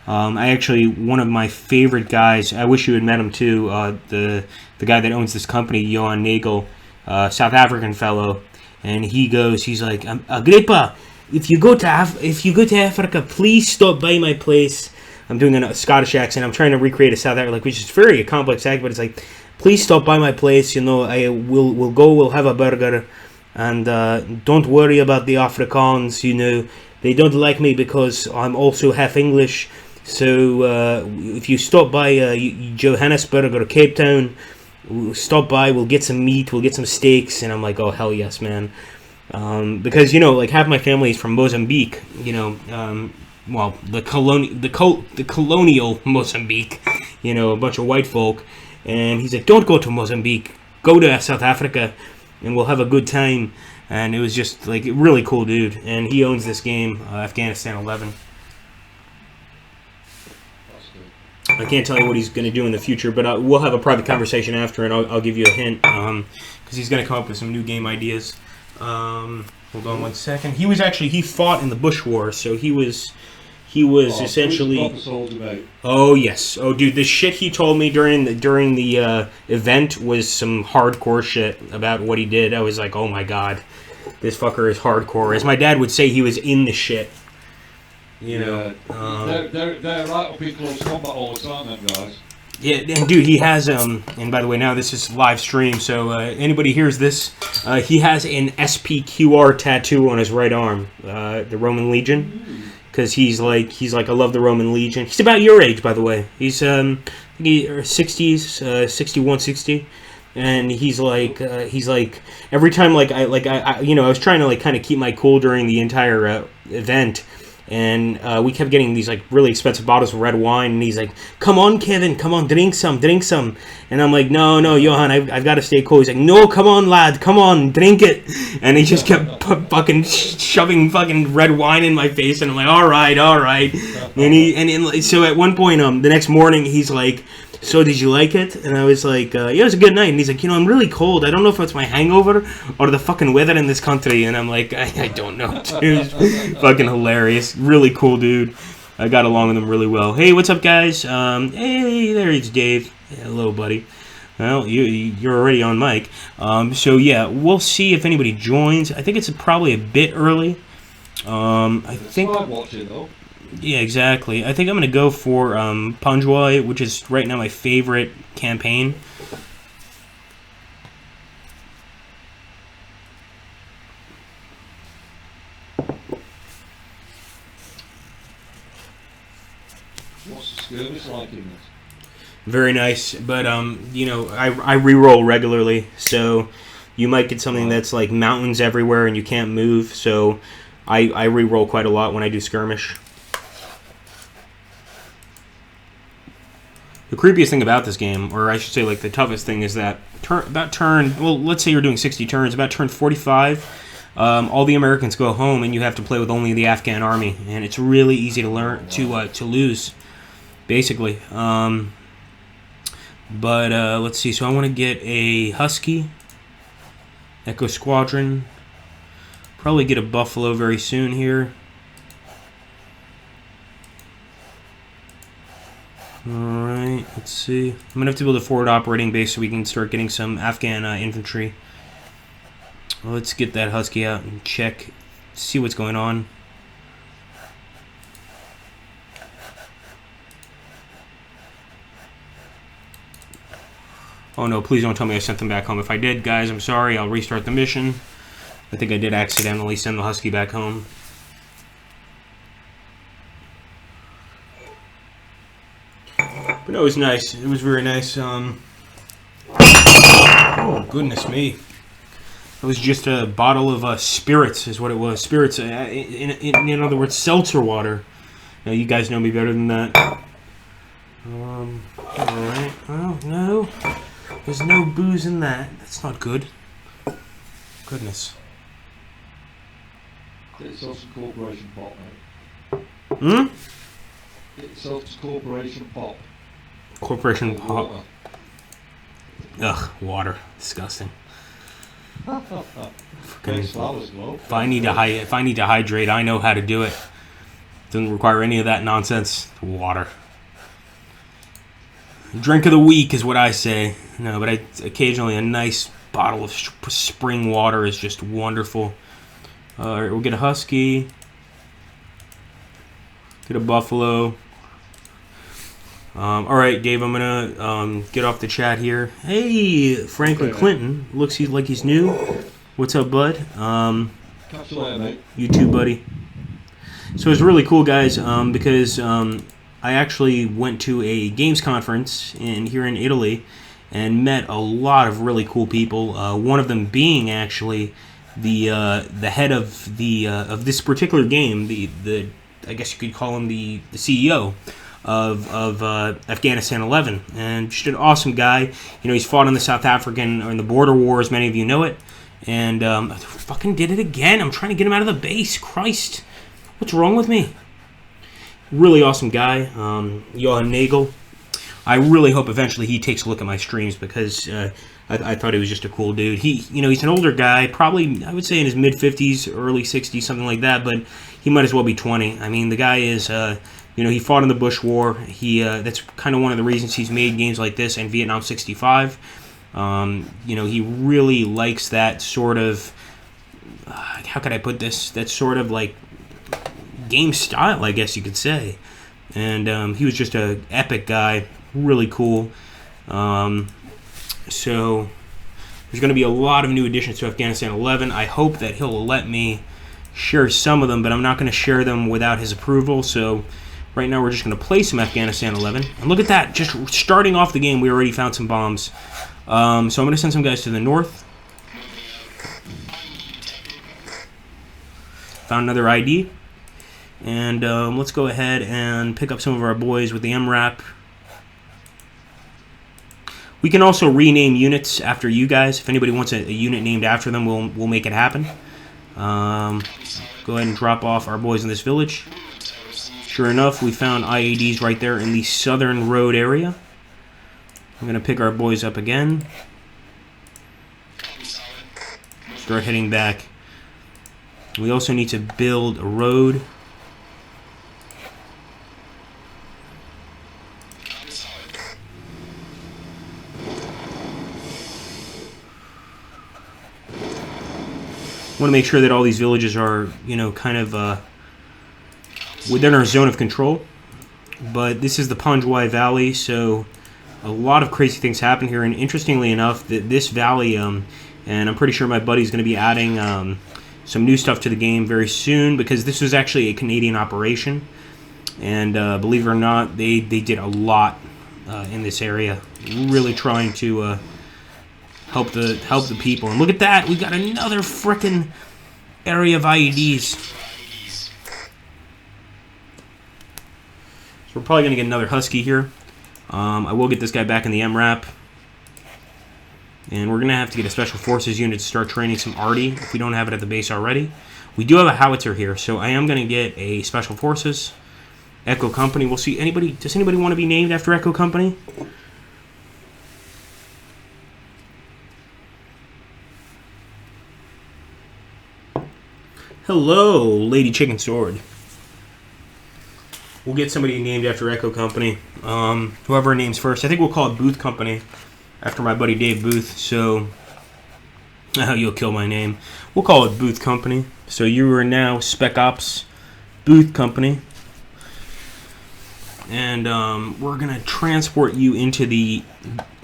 I actually, one of my favorite guys, I wish you had met him too, the guy that owns this company, Johan Nagel, South African fellow, and he's like, Agrippa, if you go to Africa, please stop by my place. I'm doing a Scottish accent. I'm trying to recreate a South African, which is very a complex accent, but it's like, please stop by my place. We'll have a burger, and don't worry about the Afrikaans. They don't like me because I'm also half English. So if you stop by Johannesburg or Cape Town, stop by. We'll get some meat. We'll get some steaks. And I'm like, oh hell yes, man. Because like half my family is from Mozambique. Well, the colonial Mozambique, a bunch of white folk, and he's like, don't go to Mozambique, go to South Africa, and we'll have a good time. And it was just like a really cool dude, and he owns this game, Afghanistan 11. I can't tell you what he's going to do in the future, but we'll have a private conversation after, and I'll give you a hint, because he's going to come up with some new game ideas. Hold on one second. He fought in the Bush War, so he was essentially. Oh yes. Oh dude, the shit he told me during the event was some hardcore shit about what he did. I was like, oh my god, this fucker is hardcore. As my dad would say, he was in the shit. They're right up in close combat all the time, them guys. Yeah, and dude, he has and by the way, now this is live stream, so anybody hears this, he has an SPQR tattoo on his right arm, the Roman Legion. Because he's like, I love the Roman Legion. He's about your age, by the way. He's 60s, 61, 60, and he's like every time I was trying to kind of keep my cool during the entire event, and we kept getting these really expensive bottles of red wine, and he's like, "Come on, Kevin, come on, drink some," and I'm like, "No, Johan, I've got to stay cool." He's like, "No, come on, lad, come on, drink it," and he just kept fucking shoving fucking red wine in my face, and I'm like, all right, and so at one point, the next morning, he's like, "So did you like it?" And I was like, "Yeah, it was a good night." And he's like, "I'm really cold. I don't know if it's my hangover or the fucking weather in this country." And I'm like, I don't know, dude. Fucking hilarious. Really cool dude. I got along with him really well. Hey, what's up, guys? Hey, there's Dave. Hello, buddy. Well, you're already on mic. So yeah, we'll see if anybody joins. I think it's probably a bit early. I think. Yeah, exactly. I think I'm going to go for Punjwai, which is right now my favorite campaign. What's the skirmish like in this? Very nice, but I re-roll regularly, so you might get something that's like mountains everywhere and you can't move, so I re-roll quite a lot when I do skirmish. The creepiest thing about this game, or I should say the toughest thing, is that let's say you're doing 60 turns, about turn 45, all the Americans go home and you have to play with only the Afghan army, and it's really easy to to lose, basically. But let's see, so I want to get a Husky, Echo Squadron, probably get a Buffalo very soon here. Alright, let's see. I'm going to have to build a forward operating base so we can start getting some Afghan infantry. Well, let's get that Husky out and check, see what's going on. Oh no, please don't tell me I sent them back home. If I did, guys, I'm sorry. I'll restart the mission. I think I did accidentally send the Husky back home. But no, it was nice. It was very nice. Oh, goodness me. It was just a bottle of spirits is what it was. Spirits, in other words, seltzer water. Now, you guys know me better than that. Alright. Oh, no. There's no booze in that. That's not good. Goodness. It's also corporation pop, mate. Hmm? It's also corporation pop. Corporation pop. Water. Ugh, water. Disgusting. If I need to hydrate, I know how to do it. Doesn't require any of that nonsense. Water. Drink of the week is what I say. No, but occasionally a nice bottle of spring water is just wonderful. Alright, we'll get a husky. Get a buffalo. Alright, Dave, I'm gonna get off the chat here. Hey, Franklin Clinton. Looks like he's new. What's up, bud? Catch you later, mate. You too, buddy. So it's really cool, guys, because I actually went to a games conference here in Italy and met a lot of really cool people. One of them being actually the head of this particular game, the I guess you could call him the CEO of Afghanistan 11, and just an awesome guy. You know, he's fought in the South African or in the border wars, many of you know it, and I fucking did it again. I'm trying to get him out of the base. Christ, what's wrong with me? Really awesome guy, Johan Nagel. I really hope eventually he takes a look at my streams because I thought he was just a cool dude. He's an older guy, probably I would say in his mid 50s, early 60s, something like that. But he might as well be 20. I mean, the guy is, he fought in the Bush War. That's kind of one of the reasons he's made games like this and Vietnam 65. He really likes that sort of, how could I put this? That sort of like game style, I guess you could say. And he was just a epic guy, really cool. So there's going to be a lot of new additions to Afghanistan 11. I hope that he'll let me share some of them, but I'm not going to share them without his approval. So right now we're just going to play some Afghanistan 11. And look at that, just starting off the game, we already found some bombs. So I'm going to send some guys to the north. Found another ID. And let's go ahead and pick up some of our boys with the MRAP. We can also rename units after you guys. If anybody wants a unit named after them, we'll make it happen. Go ahead and drop off our boys in this village. Sure enough, we found IEDs right there in the southern road area. I'm going to pick our boys up again. Start heading back. We also need to build a road. Want to make sure that all these villages are, kind of within our zone of control. But this is the Panjwai Valley, so a lot of crazy things happen here. And interestingly enough, this valley, and I'm pretty sure my buddy's going to be adding some new stuff to the game very soon, because this was actually a Canadian operation. And believe it or not, they did a lot in this area, really trying to help the people. And look at that, we got another frickin' area of IEDs. So we're probably gonna get another Husky here. I will get this guy back in the MRAP, and we're gonna have to get a special forces unit to start training some arty if we don't have it at the base already. We do have a howitzer here, so I am gonna get a special forces Echo Company. We'll see. Does anybody want to be named after Echo Company? Hello, Lady Chicken Sword. We'll get somebody named after Echo Company. Whoever names first. I think we'll call it Booth Company after my buddy Dave Booth. So, you'll kill my name. We'll call it Booth Company. So you are now Spec Ops Booth Company. And we're going to transport you into the...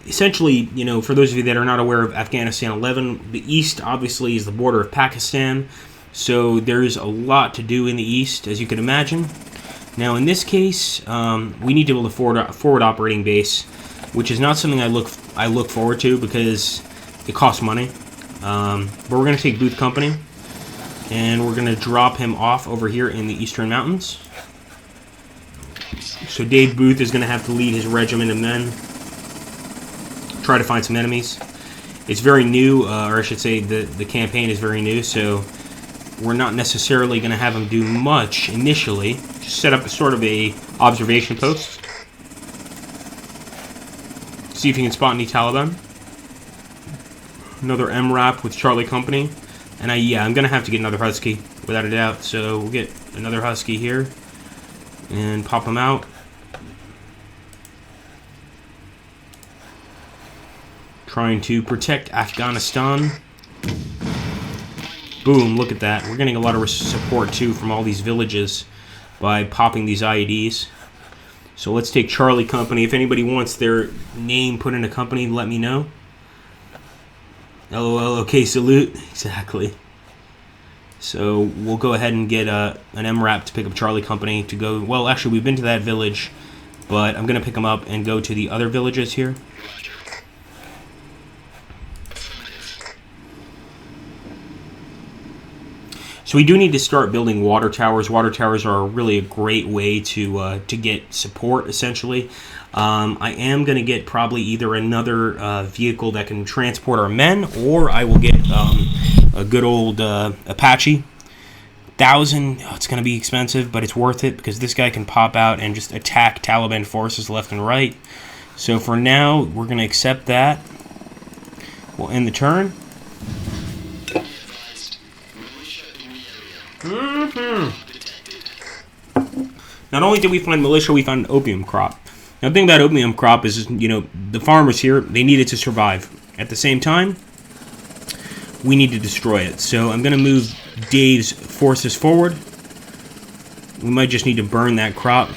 Essentially, for those of you that are not aware of Afghanistan 11, the east obviously is the border of Pakistan. So there's a lot to do in the east, as you can imagine. Now, in this case, we need to build a forward operating base, which is not something I look forward to because it costs money. But we're going to take Booth Company, and we're going to drop him off over here in the Eastern Mountains. So Dave Booth is going to have to lead his regiment of men, try to find some enemies. It's very new, or I should say the campaign is very new, so we're not necessarily going to have him do much initially. Just set up a sort of a observation post. See if you can spot any Taliban. Another MRAP with Charlie Company. And I'm going to have to get another Husky, without a doubt. So we'll get another Husky here. and pop them out. Trying to protect Afghanistan. Boom, look at that. We're getting a lot of support too from all these villages by popping these IEDs. So let's take Charlie Company. If anybody wants their name put in a company, let me know. LOL, okay, salute. Exactly. So we'll go ahead and get an MRAP to pick up Charlie Company to go. Well, actually, we've been to that village, but I'm going to pick them up and go to the other villages here. So we do need to start building water towers. Water towers are really a great way to get support, essentially. I am going to get probably either another vehicle that can transport our men, or I will get a good old Apache. 1,000, it's going to be expensive, but it's worth it because this guy can pop out and just attack Taliban forces left and right. So for now, we're going to accept that. We'll end the turn. Not only did we find militia, we found an opium crop. Now, the thing about opium crop is, you know, the farmers here, they needed to survive. At the same time, we need to destroy it. So I'm going to move Dave's forces forward. We might just need to burn that crop.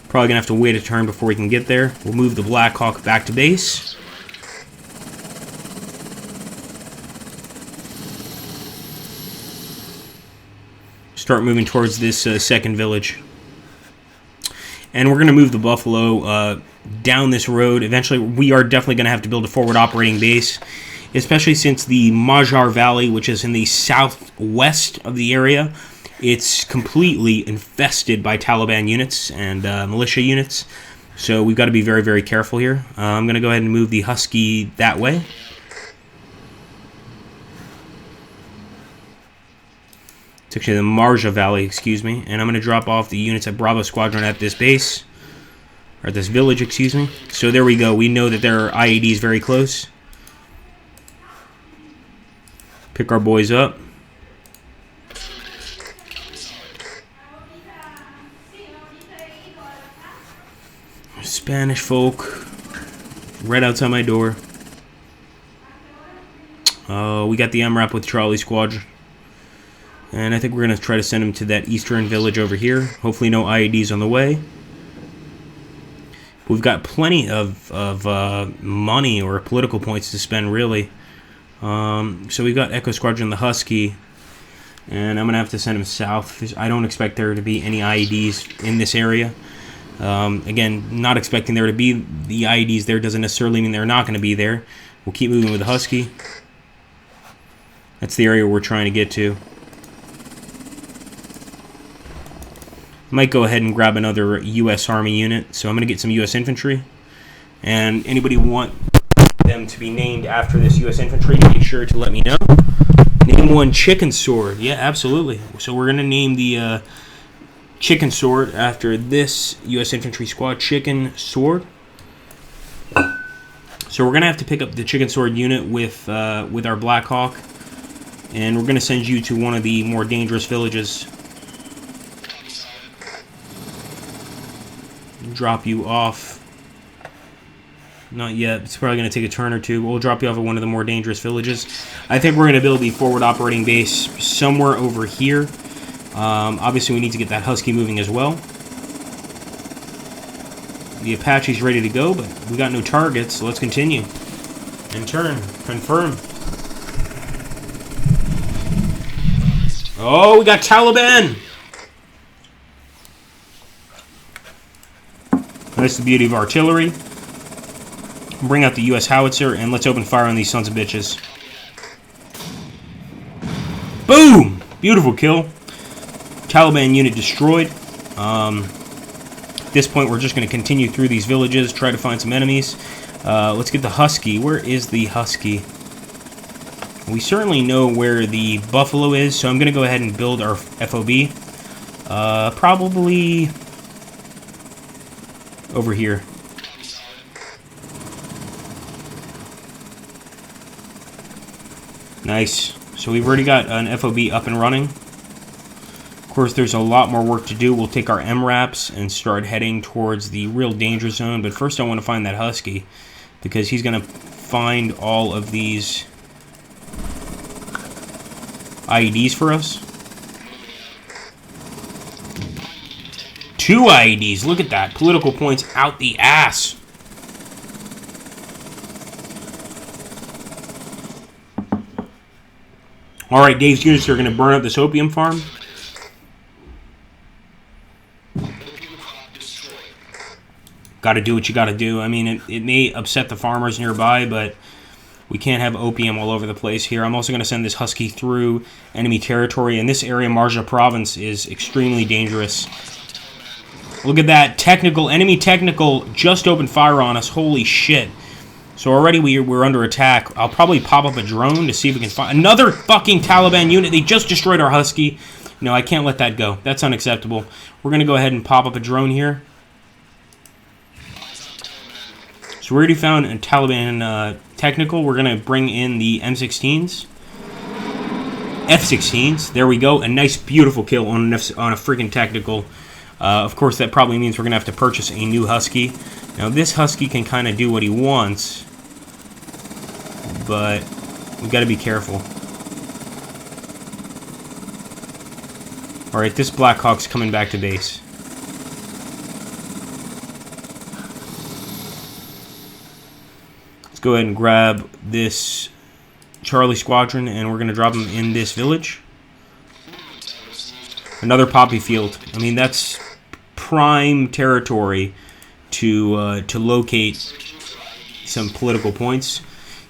Probably going to have to wait a turn before we can get there. We'll move the Black Hawk back to base. Start moving towards this second village. And we're going to move the Buffalo down this road. Eventually, we are definitely going to have to build a forward operating base, especially since the Majar Valley, which is in the southwest of the area, it's completely infested by Taliban units and militia units. So we've got to be very, very careful here. I'm going to go ahead and move the Husky that way. It's actually the Marja Valley, excuse me. And I'm going to drop off the units at Bravo Squadron at this base. Or at this village, excuse me. So there we go. We know that there are IEDs very close. Pick our boys up. Spanish folk. Right outside my door. We got the MRAP with Charlie Squadron. And I think we're going to try to send him to that eastern village over here. Hopefully no IEDs on the way. We've got plenty of money or political points to spend, really. So we've got Echo Squadron, the Husky. And I'm going to have to send him south. I don't expect there to be any IEDs in this area. Again, not expecting there to be the IEDs there doesn't necessarily mean they're not going to be there. We'll keep moving with the Husky. That's the area we're trying to get to. Might go ahead and grab another U.S. Army unit. So I'm going to get some U.S. infantry. And anybody want them to be named after this U.S. infantry, make sure to let me know. Name one Chicken Sword. Yeah, absolutely. So we're going to name the Chicken Sword after this U.S. infantry squad, Chicken Sword. So we're going to have to pick up the Chicken Sword unit with our Black Hawk. And we're going to send you to one of the more dangerous villages. Drop you off. Not yet. It's probably going to take a turn or two. We'll drop you off at one of the more dangerous villages. I think we're going to build the forward operating base somewhere over here. Obviously, we need to get that Husky moving as well. The Apache's ready to go, but we got no targets, so let's continue. And turn. Confirm. Oh, we got Taliban! That's the beauty of artillery. Bring out the U.S. howitzer, and let's open fire on these sons of bitches. Boom! Beautiful kill. Taliban unit destroyed. At this point, we're just going to continue through these villages, try to find some enemies. Let's get the Husky. Where is the Husky? We certainly know where the Buffalo is, so I'm going to go ahead and build our FOB. Probably over here. Nice. So we've already got an FOB up and running. Of course, there's a lot more work to do. We'll take our MRAPs and start heading towards the real danger zone. But first I want to find that Husky, because he's going to find all of these IEDs for us. 2 IEDs. Look at that. Political points out the ass. Alright, Dave's units are going to burn up this opium farm. Gotta do what you gotta do. I mean, it may upset the farmers nearby, but we can't have opium all over the place here. I'm also going to send this Husky through enemy territory. And this area, Marja Province, is extremely dangerous. Look at that. Technical, enemy technical just opened fire on us. Holy shit. So already we're under attack. I'll probably pop up a drone to see if we can find another fucking Taliban unit. They just destroyed our Husky. No, I can't let that go. That's unacceptable. We're going to go ahead and pop up a drone here. So we already found a Taliban technical. We're going to bring in the M16s. F-16s. There we go. A nice, beautiful kill on a freaking technical. Of course, that probably means we're going to have to purchase a new Husky. Now, this Husky can kind of do what he wants, but we've got to be careful. Alright, this Black Hawk's coming back to base. Let's go ahead and grab this Charlie Squadron, and we're going to drop them in this village. Another poppy field. I mean, that's prime territory to locate some political points.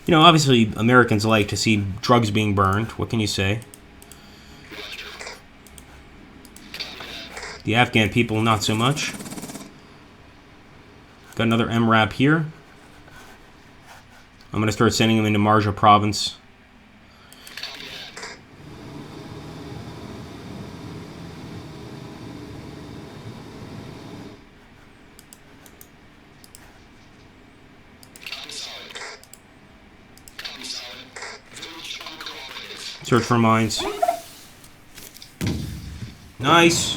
You know, obviously, Americans like to see drugs being burned. What can you say? The Afghan people, not so much. Got another MRAP here. I'm going to start sending them into Marja Province. Search for mines. Nice.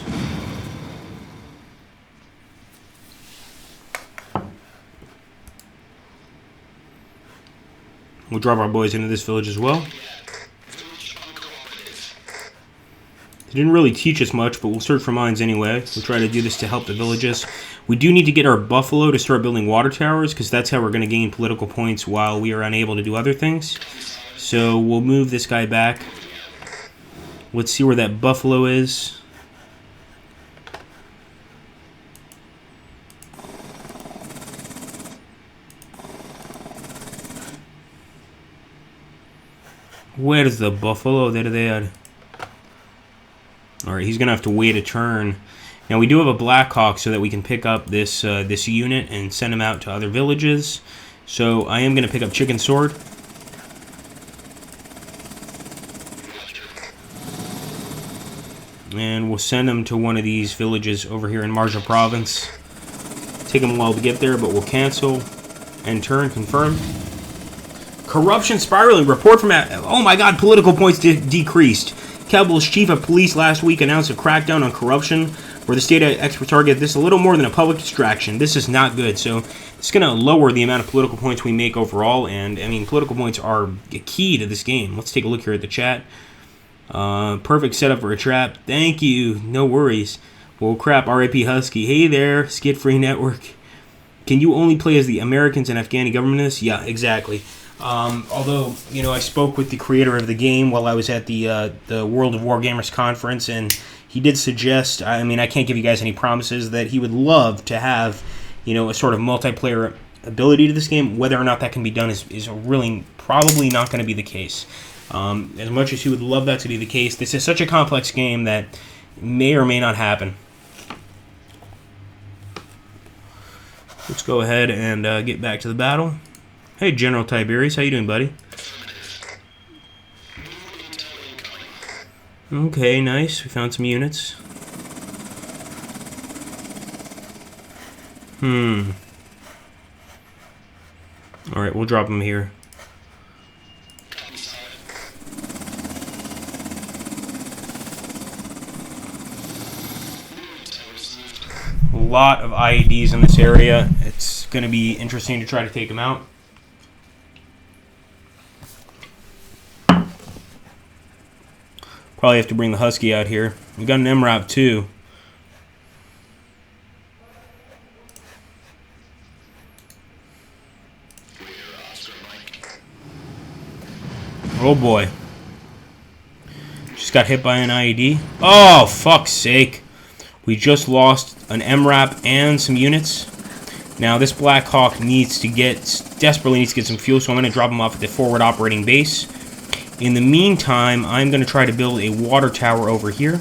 We'll drop our boys into this village as well. They didn't really teach us much, but we'll search for mines anyway. We'll try to do this to help the villages. We do need to get our buffalo to start building water towers, because that's how we're going to gain political points while we are unable to do other things. So we'll move this guy back. Let's see where that buffalo is. Where's the buffalo? There they are. Alright, he's going to have to wait a turn. Now, we do have a Black Hawk so that we can pick up this this unit and send him out to other villages. So I am going to pick up Chicken Sword. And we'll send him to one of these villages over here in Marja Province. Take him a while to get there, but we'll cancel. End turn, confirm. Corruption spiraling. Report from... Oh my god, political points decreased. Kabul's chief of police last week announced a crackdown on corruption, where the state experts target this a little more than a public distraction. This is not good. So it's going to lower the amount of political points we make overall. And, I mean, political points are a key to this game. Let's take a look here at the chat. Perfect setup for a trap. Thank you. No worries. Well, crap. R.I.P. Husky. Hey there, Skid Free Network. Can you only play as the Americans and Afghani government in this? Yeah, exactly. Although, you know, I spoke with the creator of the game while I was at the World of Wargamers conference, and he did suggest, I mean, I can't give you guys any promises, that he would love to have, you know, a sort of multiplayer ability to this game. Whether or not that can be done is really probably not going to be the case. As much as he would love that to be the case, this is such a complex game that may or may not happen. Let's go ahead and get back to the battle. Hey, General Tiberius, how you doing, buddy? Okay, nice. We found some units. Alright, we'll drop them here. lot of IEDs in this area. It's going to be interesting to try to take them out. Probably have to bring the Husky out here. We got an MRAP too. Oh boy. Just got hit by an IED. Oh, fuck's sake. We just lost an MRAP and some units. Now this Black Hawk desperately needs to get some fuel, so I'm going to drop him off at the forward operating base. In the meantime, I'm going to try to build a water tower over here.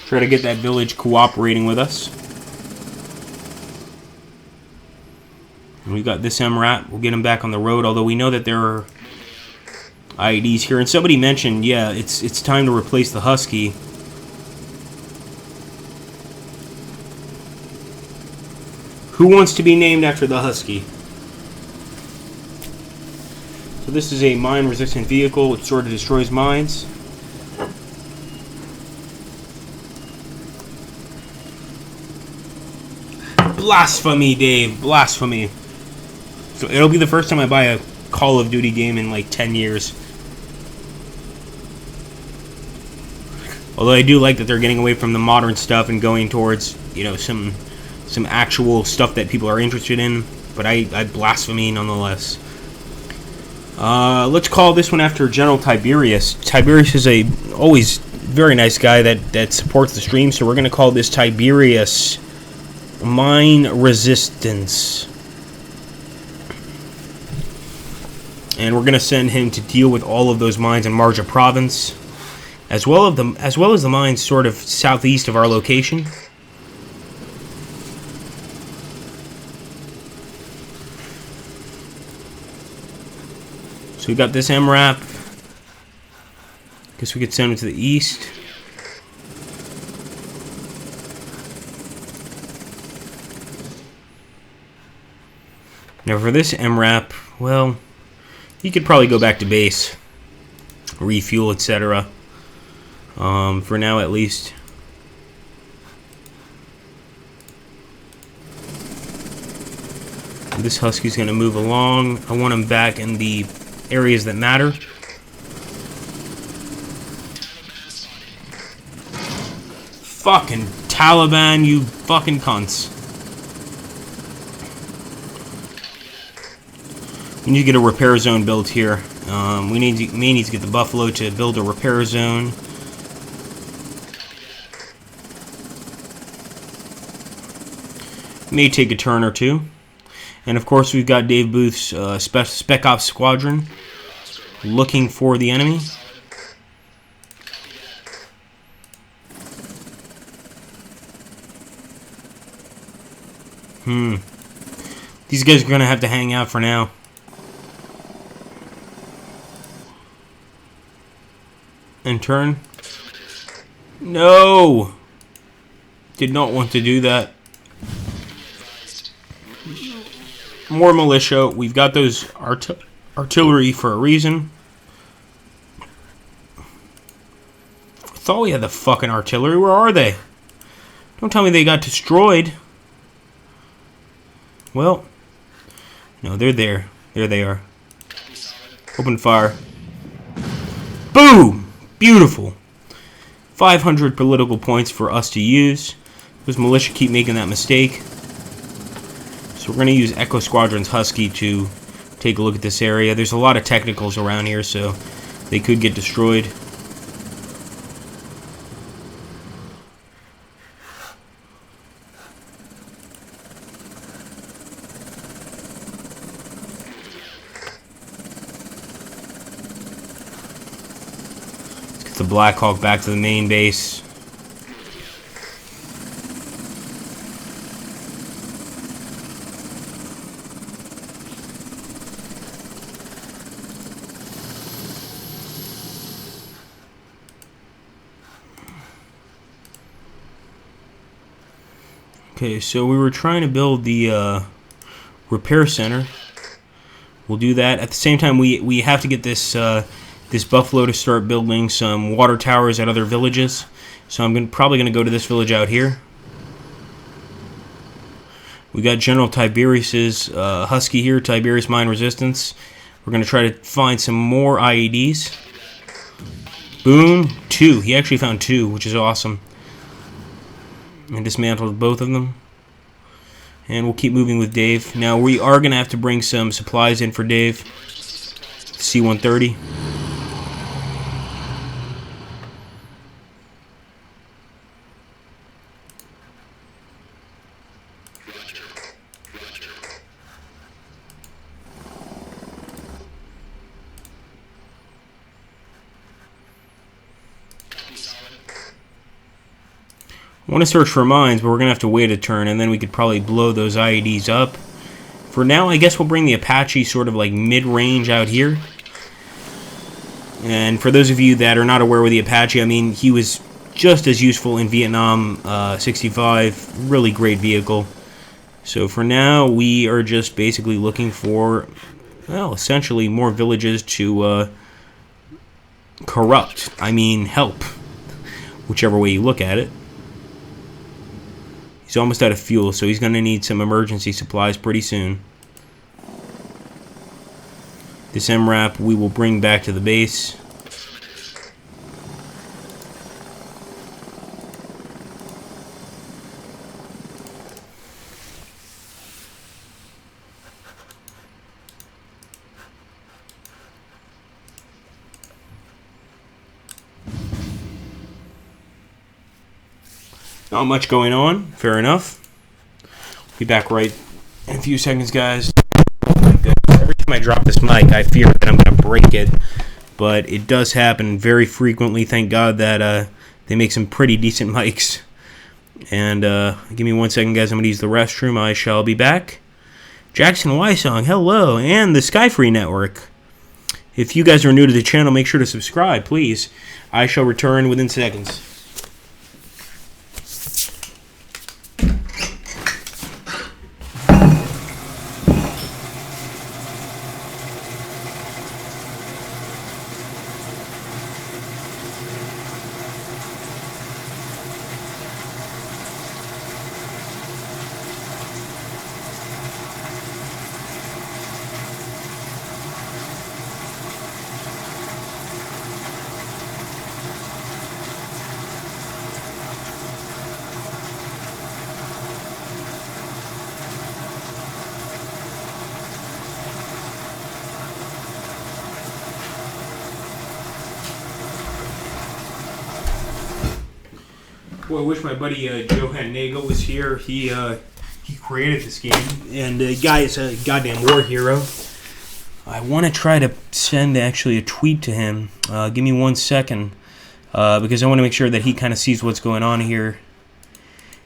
Try to get that village cooperating with us. And we got this MRAP. We'll get him back on the road, although we know that there are IEDs here. And somebody mentioned, yeah, it's time to replace the Husky. Who wants to be named after the Husky? So this is a mine-resistant vehicle. It sort of destroys mines. Blasphemy, Dave. Blasphemy. So it'll be the first time I buy a Call of Duty game in like 10 years. Although I do like that they're getting away from the modern stuff and going towards, you know, some actual stuff that people are interested in. But I blasphemy nonetheless. Let's call this one after General Tiberius. Tiberius is a always very nice guy that supports the stream, so we're going to call this Tiberius Mine Resistance. And we're going to send him to deal with all of those mines in Marja Province, as well as the mines sort of southeast of our location. So we got this MRAP. Guess we could send him to the east. Now for this MRAP, well, he could probably go back to base, refuel, etc. For now, at least. This Husky's going to move along. I want him back in the areas that matter. Fucking Taliban, you fucking cunts. We need to get a repair zone built here. We may need to get the Buffalo to build a repair zone. May take a turn or two. And of course we've got Dave Booth's Spec Ops Squadron looking for the enemy. These guys are going to have to hang out for now. And turn. No! Did not want to do that. More militia. We've got those artillery for a reason. I thought we had the fucking artillery. Where are they? Don't tell me they got destroyed. Well, no, they're there. There they are. Open fire. Boom! Beautiful. 500 political points for us to use. Those militia keep making that mistake. So we're going to use Echo Squadron's Husky to take a look at this area. There's a lot of technicals around here, so they could get destroyed. Let's get the Black Hawk back to the main base. Okay, so we were trying to build the repair center. We'll do that. At the same time, we have to get this this buffalo to start building some water towers at other villages. So I'm probably going to go to this village out here. We got General Tiberius's Husky here, Tiberius Mine Resistance. We're going to try to find some more IEDs. Boom, 2. He actually found 2, which is awesome. And dismantled both of them. And we'll keep moving with Dave. Now we are going to have to bring some supplies in for Dave. C-130. I want to search for mines, but we're going to have to wait a turn, and then we could probably blow those IEDs up. For now, I guess we'll bring the Apache sort of like mid-range out here. And for those of you that are not aware with the Apache, I mean, he was just as useful in Vietnam 65. Really great vehicle. So for now, we are just basically looking for, well, essentially more villages to corrupt. I mean, help. Whichever way you look at it. He's almost out of fuel, so he's going to need some emergency supplies pretty soon. This MRAP we will bring back to the base. Not much going on, fair enough. Be back right in a few seconds, guys. Oh my goodness. Every time I drop this mic, I fear that I'm going to break it. But it does happen very frequently. Thank God that they make some pretty decent mics. And give me 1 second, guys. I'm going to use the restroom. I shall be back. Jackson Wysong, hello. And the Skyfree Network. If you guys are new to the channel, make sure to subscribe, please. I shall return within seconds. Boy, I wish my buddy Johan Nagel was here. He created this game, and the guy is a goddamn war hero. I want to try to send actually a tweet to him. Give me 1 second, because I want to make sure that he kind of sees what's going on here.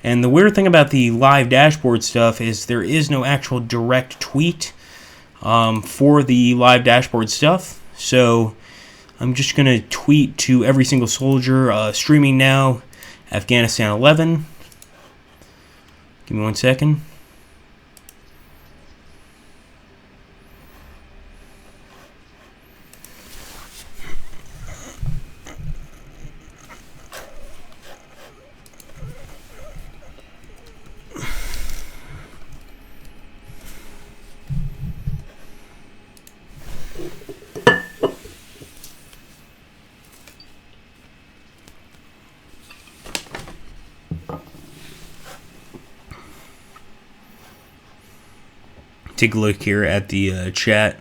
And the weird thing about the live dashboard stuff is there is no actual direct tweet for the live dashboard stuff. So I'm just going to tweet to every single soldier, streaming now, Afghanistan 11. Give me 1 second. Take a look here at the chat.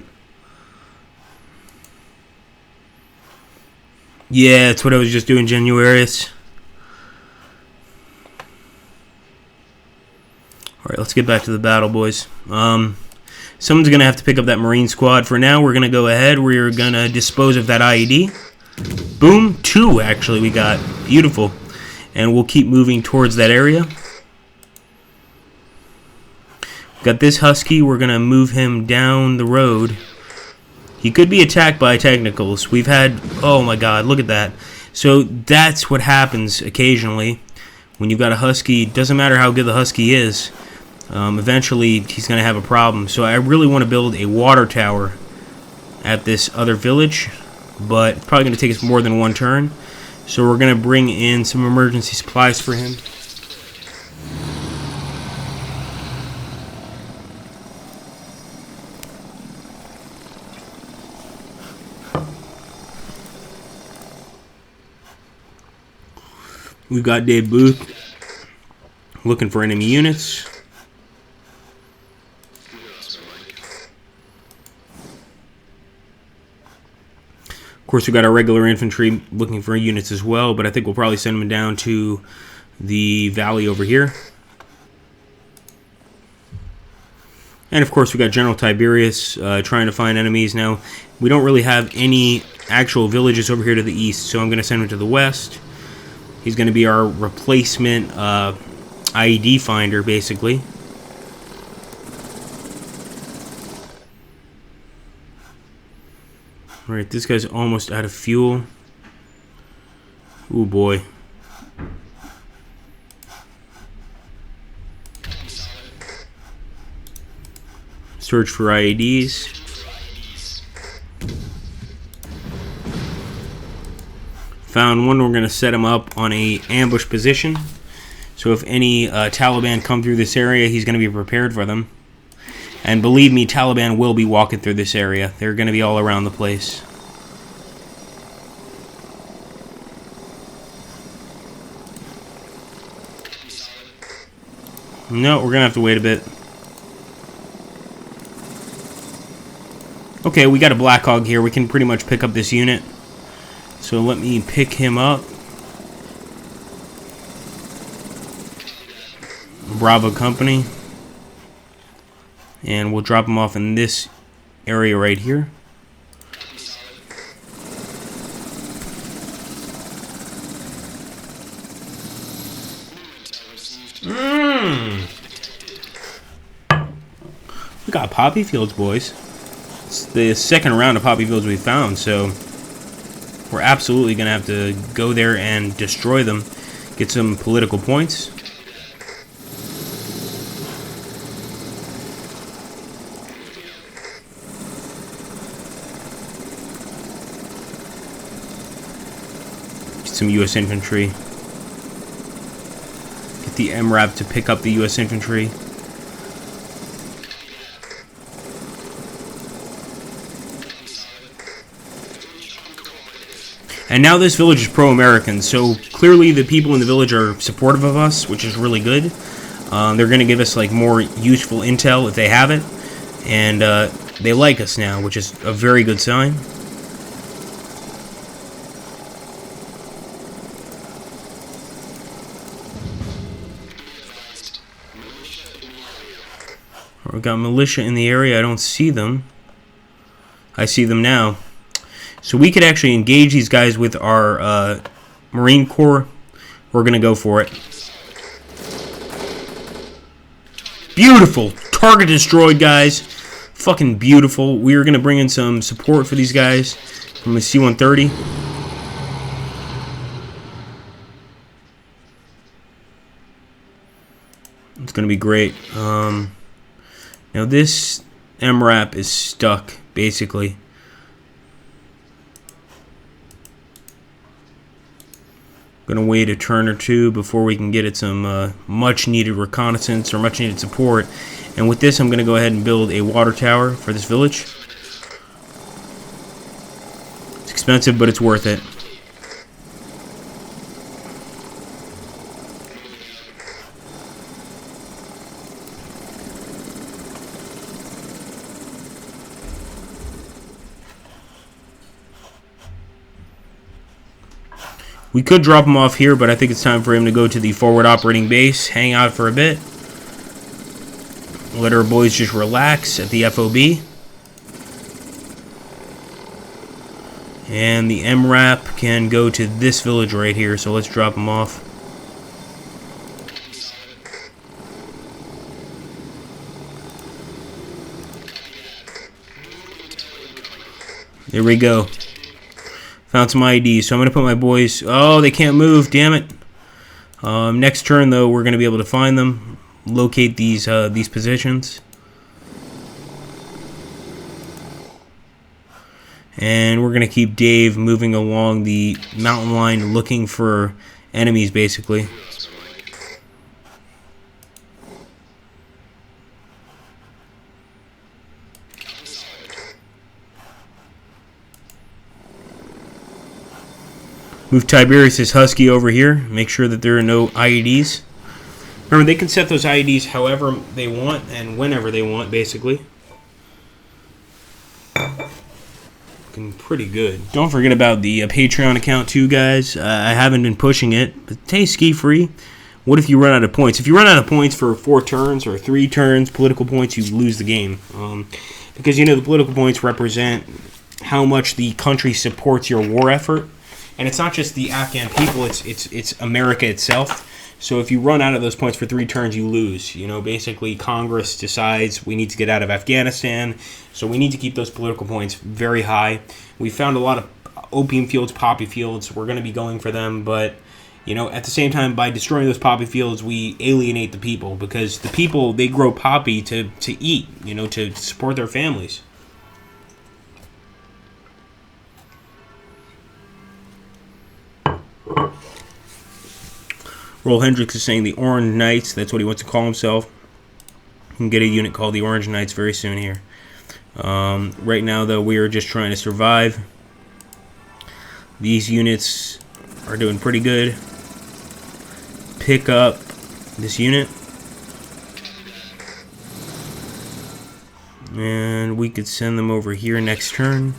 Yeah, that's what I was just doing, Januarius. Alright, let's get back to the battle, boys. Someone's going to have to pick up that Marine squad. For now, we're going to go ahead. We're going to dispose of that IED. Boom, 2 actually we got. Beautiful. And we'll keep moving towards that area. Got this Husky. We're going to move him down the road. He could be attacked by technicals. We've had... Oh my god, look at that. So that's what happens occasionally. When you've got a Husky, it doesn't matter how good the Husky is. Eventually, he's going to have a problem. So I really want to build a water tower at this other village. but probably going to take us more than one turn. So we're going to bring in some emergency supplies for him. We've got Dave Booth looking for enemy units. Of course, we've got our regular infantry looking for units as well, but I think we'll probably send them down to the valley over here. And of course, we've got General Tiberius trying to find enemies. Now, we don't really have any actual villages over here to the east, so I'm going to send him to the west. He's going to be our replacement IED finder, basically. Alright, this guy's almost out of fuel. Ooh, boy. Search for IEDs. Found one. We're going to set him up on a ambush position. So if any Taliban come through this area, he's going to be prepared for them. And believe me, Taliban will be walking through this area. They're going to be all around the place. No, we're going to have to wait a bit. Okay, we got a Black Hawk here. We can pretty much pick up this unit. So let me pick him up. Bravo Company. And we'll drop him off in this area right here. We got poppy fields, boys. It's the second round of poppy fields we found, so we're absolutely going to have to go there and destroy them. Get some political points. Get some U.S. infantry. Get the MRAP to pick up the U.S. infantry. And now this village is pro-American, so clearly the people in the village are supportive of us, which is really good. They're going to give us like more useful intel if they have it, and they like us now, which is a very good sign. We've got militia in the area. I don't see them. I see them now. So we could actually engage these guys with our Marine Corps. We're going to go for it. Beautiful! Target destroyed, guys. Fucking beautiful. We are going to bring in some support for these guys from the C-130. It's going to be great. Now this MRAP is stuck, basically. Gonna wait a turn or two before we can get it some much needed reconnaissance or much needed support. And with this, I'm gonna go ahead and build a water tower for this village. It's expensive, but it's worth it. We could drop him off here, but I think it's time for him to go to the forward operating base, hang out for a bit. Let our boys just relax at the FOB. And the MRAP can go to this village right here, so let's drop him off. There we go. Found some IDs, so I'm going to put my boys... Oh, they can't move, damn it. Next turn, though, we're going to be able to find them, locate these positions. And we're going to keep Dave moving along the mountain line looking for enemies, basically. Move Tiberius' Husky over here. Make sure that there are no IEDs. Remember, they can set those IEDs however they want and whenever they want, basically. Looking pretty good. Don't forget about the Patreon account, too, guys. I haven't been pushing it, but hey, ski free. What if you run out of points? If you run out of points for 4 turns or 3 turns, political points, you lose the game. Because, you know, the political points represent how much the country supports your war effort. And it's not just the Afghan people, it's America itself. So if you run out of those points for 3 turns, you lose. You know, basically Congress decides we need to get out of Afghanistan, so we need to keep those political points very high. We found a lot of opium fields, poppy fields. We're going to be going for them, but you know, at the same time, by destroying those poppy fields, we alienate the people, because the people, they grow poppy to eat, you know, to support their families. Roll Hendricks is saying the Orange Knights. That's what he wants to call himself. You can get a unit called the Orange Knights very soon here. Right now, though, we are just trying to survive. These units are doing pretty good. Pick up this unit. And we could send them over here next turn.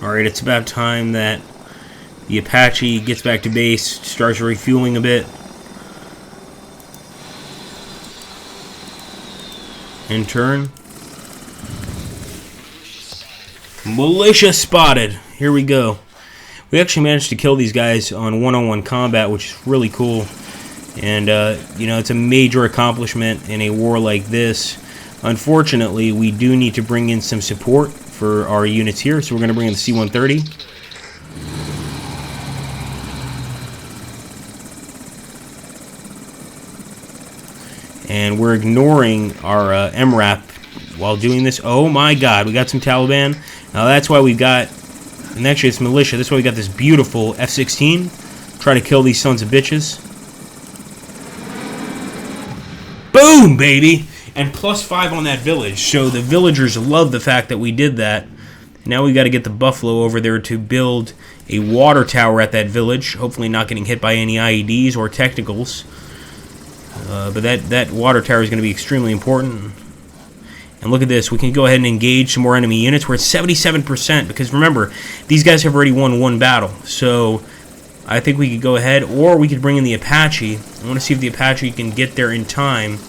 Alright, it's about time that the Apache gets back to base, starts refueling a bit. In turn. Militia spotted! Here we go. We actually managed to kill these guys on one-on-one combat, which is really cool. And, you know, it's a major accomplishment in a war like this. Unfortunately, we do need to bring in some support for our units here, so we're going to bring in the C-130. And we're ignoring our MRAP while doing this. Oh my god, we got some Taliban. Now that's why we've got, and actually it's militia, that's why we got this beautiful F-16. Try to kill these sons of bitches. Boom, baby! And +5 on that village, so the villagers love the fact that we did that. Now we got to get the Buffalo over there to build a water tower at that village, hopefully not getting hit by any IEDs or technicals. But that water tower is going to be extremely important. And look at this, we can go ahead and engage some more enemy units. We're at 77%, because remember, these guys have already won 1 battle. So I think we could go ahead, or we could bring in the Apache. I want to see if the Apache can get there in time.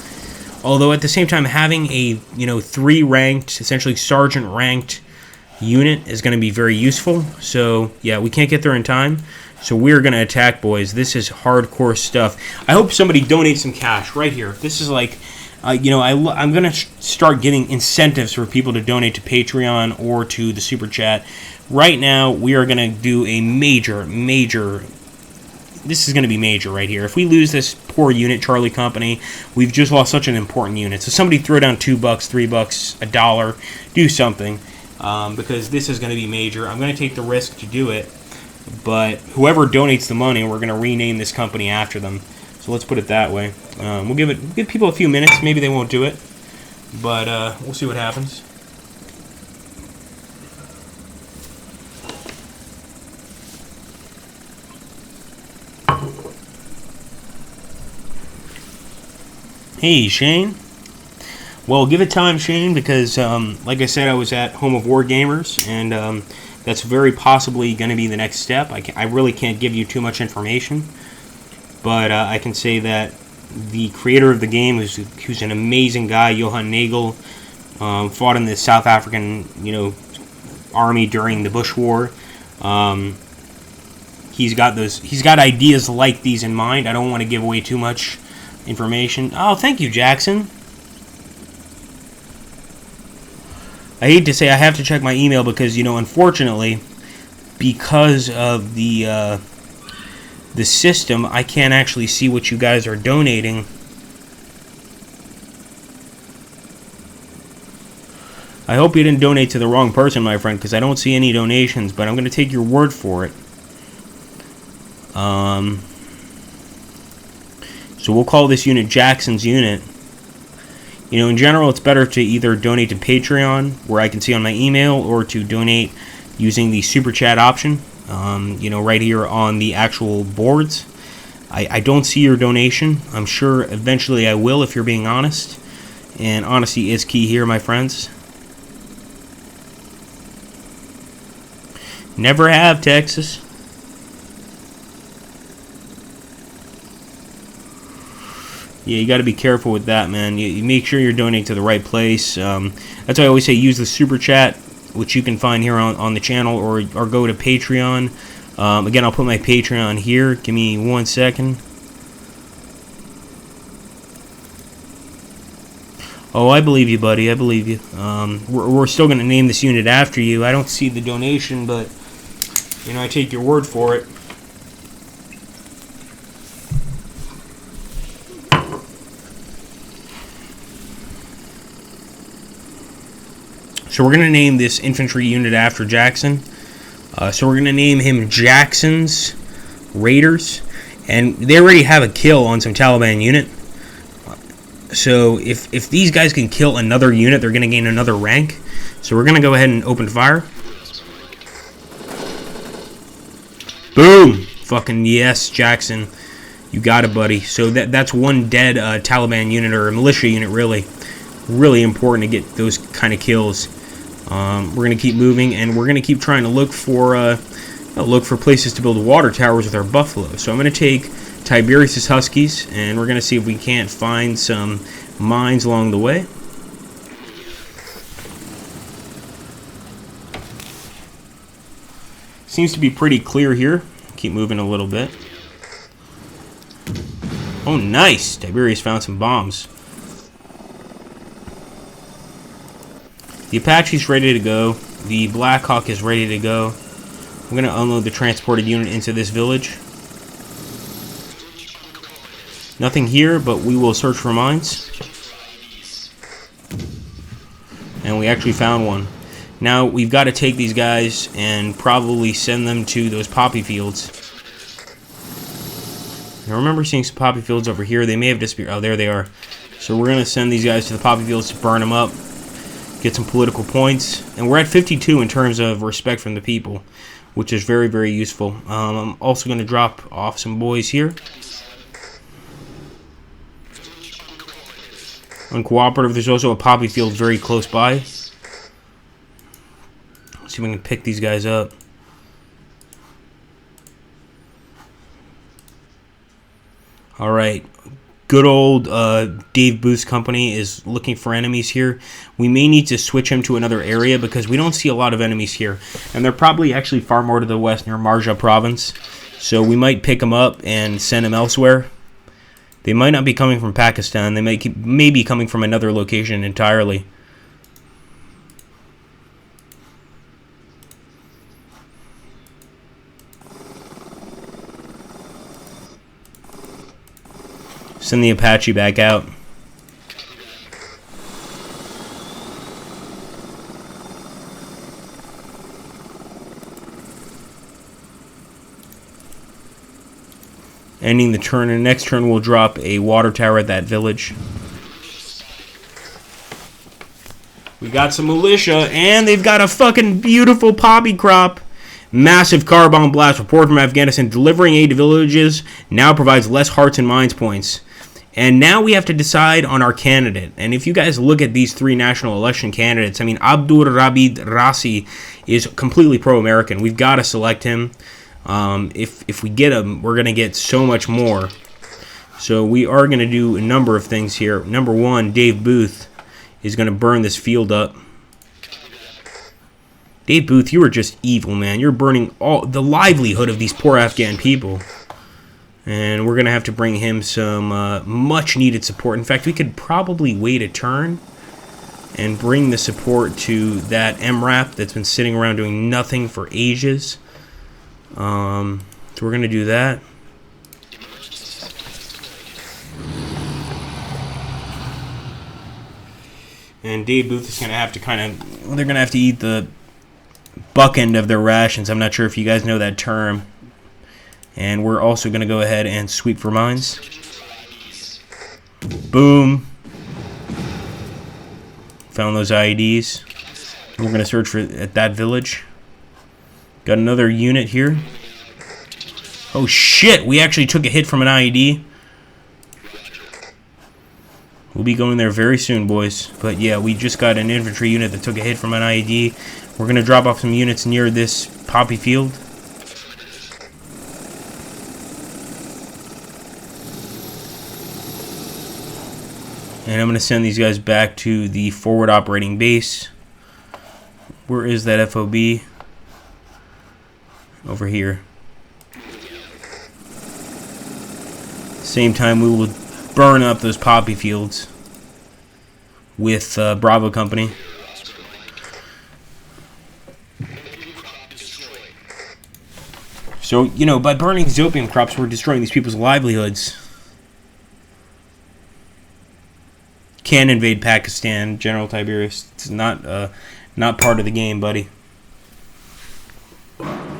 Although at the same time, having a 3 ranked, essentially sergeant ranked unit is going to be very useful. So yeah, we can't get there in time. So we're going to attack, boys. This is hardcore stuff. I hope somebody donates some cash right here. This is like, I'm going to start getting incentives for people to donate to Patreon or to the Super Chat. Right now, we are going to do a major, this is going to be major right here. If we lose this poor unit, Charlie Company, we've just lost such an important unit. So somebody throw down $2, $3, $1, do something, because this is going to be major. I'm going to take the risk to do it, but whoever donates the money, we're going to rename this company after them. So let's put it that way. We'll give people a few minutes. Maybe they won't do it, but we'll see what happens. Hey, Shane. Well, give it time, Shane, because, like I said, I was at Home of War Gamers, and that's very possibly going to be the next step. I really can't give you too much information, but I can say that the creator of the game, who's an amazing guy, Johan Nagel, fought in the South African, army during the Bush War. He's got ideas like these in mind. I don't want to give away too much information. Oh, thank you, Jackson. I hate to say I have to check my email because, you know, unfortunately, because of the system, I can't actually see what you guys are donating. I hope you didn't donate to the wrong person, my friend, because I don't see any donations, but I'm going to take your word for it. So we'll call this unit Jackson's unit. You know, in general, it's better to either donate to Patreon, where I can see on my email, or to donate using the Super Chat option, you know, right here on the actual boards. I don't see your donation. I'm sure eventually I will, if you're being honest. And honesty is key here, my friends. Never have, Texas. Yeah, you got to be careful with that, man. You make sure you're donating to the right place. That's why I always say use the Super Chat, which you can find here on the channel, or go to Patreon. Again, I'll put my Patreon here. Give me 1 second. Oh, I believe you, buddy. I believe you. We're still going to name this unit after you. I don't see the donation, but, you know, I take your word for it. So we're going to name this infantry unit after Jackson. So we're going to name him Jackson's Raiders. And they already have a kill on some Taliban unit. So if these guys can kill another unit, they're going to gain another rank. So we're going to go ahead and open fire. Boom! Fucking yes, Jackson. You got it, buddy. So that's one dead Taliban unit, or a militia unit, really. Really important to get those kind of kills. We're going to keep moving, and we're going to keep trying to look for places to build water towers with our buffalo. So I'm going to take Tiberius's Huskies, and we're going to see if we can't find some mines along the way. Seems to be pretty clear here. Keep moving a little bit. Oh, nice! Tiberius found some bombs. The Apache's ready to go. The Black Hawk is ready to go. I'm going to unload the transported unit into this village. Nothing here, but we will search for mines. And we actually found one. Now, we've got to take these guys and probably send them to those poppy fields. I remember seeing some poppy fields over here. They may have disappeared. Oh, there they are. So we're going to send these guys to the poppy fields to burn them up. Get some political points. And we're at 52 in terms of respect from the people, which is very, very useful. I'm also going to drop off some boys here. Uncooperative, there's also a poppy field very close by. Let's see if we can pick these guys up. Alright. Good old Dave Booth's company is looking for enemies here. We may need to switch him to another area because we don't see a lot of enemies here. And they're probably actually far more to the west near Marja province. So we might pick them up and send them elsewhere. They might not be coming from Pakistan. They may be coming from another location entirely. Send the Apache back out. Ending the turn, and next turn we'll drop a water tower at that village. We got some militia, and they've got a fucking beautiful poppy crop. Massive car bomb blast report from Afghanistan. Delivering aid to villages now provides less hearts and mines points. And now we have to decide on our candidate. And if you guys look at these three national election candidates, I mean, Abdul Rabid Rasi is completely pro-American. We've got to select him. If we get him, we're going to get so much more. So we are going to do a number of things here. Number one, Dave Booth is going to burn this field up. Dave Booth, you are just evil, man. You're burning all the livelihood of these poor Afghan people. And we're going to have to bring him some much-needed support. In fact, we could probably wait a turn and bring the support to that MRAP that's been sitting around doing nothing for ages. So we're going to do that. And Dave Booth is going to have to they're going to have to eat the buck end of their rations. I'm not sure if you guys know that term. And we're also going to go ahead and sweep for mines. Boom. Found those IEDs. We're going to search at that village. Got another unit here. Oh shit, we actually took a hit from an IED. We'll be going there very soon, boys. But yeah, we just got an infantry unit that took a hit from an IED. We're going to drop off some units near this poppy field. And I'm going to send these guys back to the forward operating base. Where is that FOB? Over here. Same time, we will burn up those poppy fields with Bravo Company. So, you know, by burning these opium crops, we're destroying these people's livelihoods. Can invade Pakistan, General Tiberius. It's not part of the game, buddy.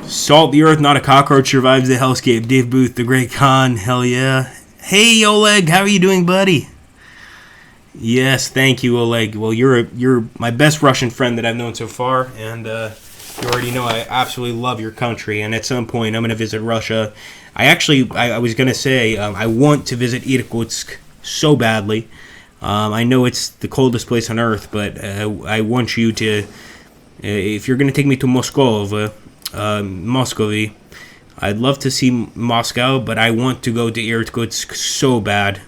Salt the earth, not a cockroach survives the hellscape. Dave Booth, the Great Khan. Hell yeah. Hey, Oleg, how are you doing, buddy? Yes, thank you, Oleg. Well, you're my best Russian friend that I've known so far, and you already know I absolutely love your country. And at some point, I'm going to visit Russia. I was going to say I want to visit Irkutsk so badly. I know it's the coldest place on earth, but I want you to, if you're going to take me to Moscow, Muscovy, I'd love to see Moscow, but I want to go to Irkutsk so bad.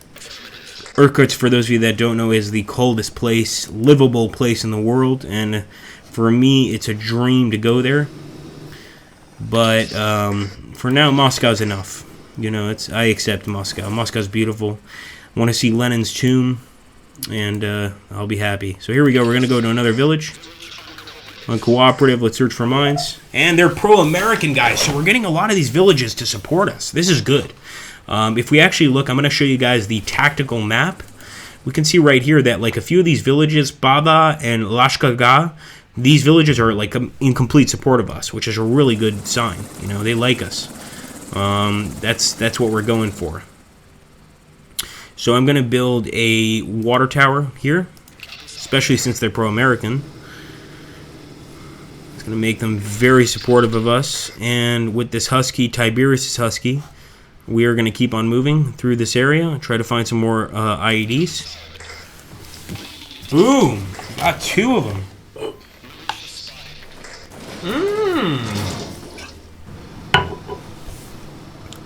Irkutsk, for those of you that don't know, is the coldest place, livable place in the world, and for me, it's a dream to go there. But for now, Moscow's enough. You know, I accept Moscow. Moscow's beautiful. I want to see Lenin's tomb, and I'll be happy. So here we go. We're going to go to another village. Uncooperative, let's search for mines. And they're pro-American guys, so we're getting a lot of these villages to support us. This is good. If we actually look, I'm going to show you guys the tactical map. We can see right here that like a few of these villages, Baba and Lashkaga, these villages are like in complete support of us, which is a really good sign. You know, they like us. That's what we're going for. So I'm going to build a water tower here, especially since they're pro-American. It's going to make them very supportive of us. And with this Husky, Tiberius' Husky, we are going to keep on moving through this area and try to find some more IEDs. Boom! Got 2 of them.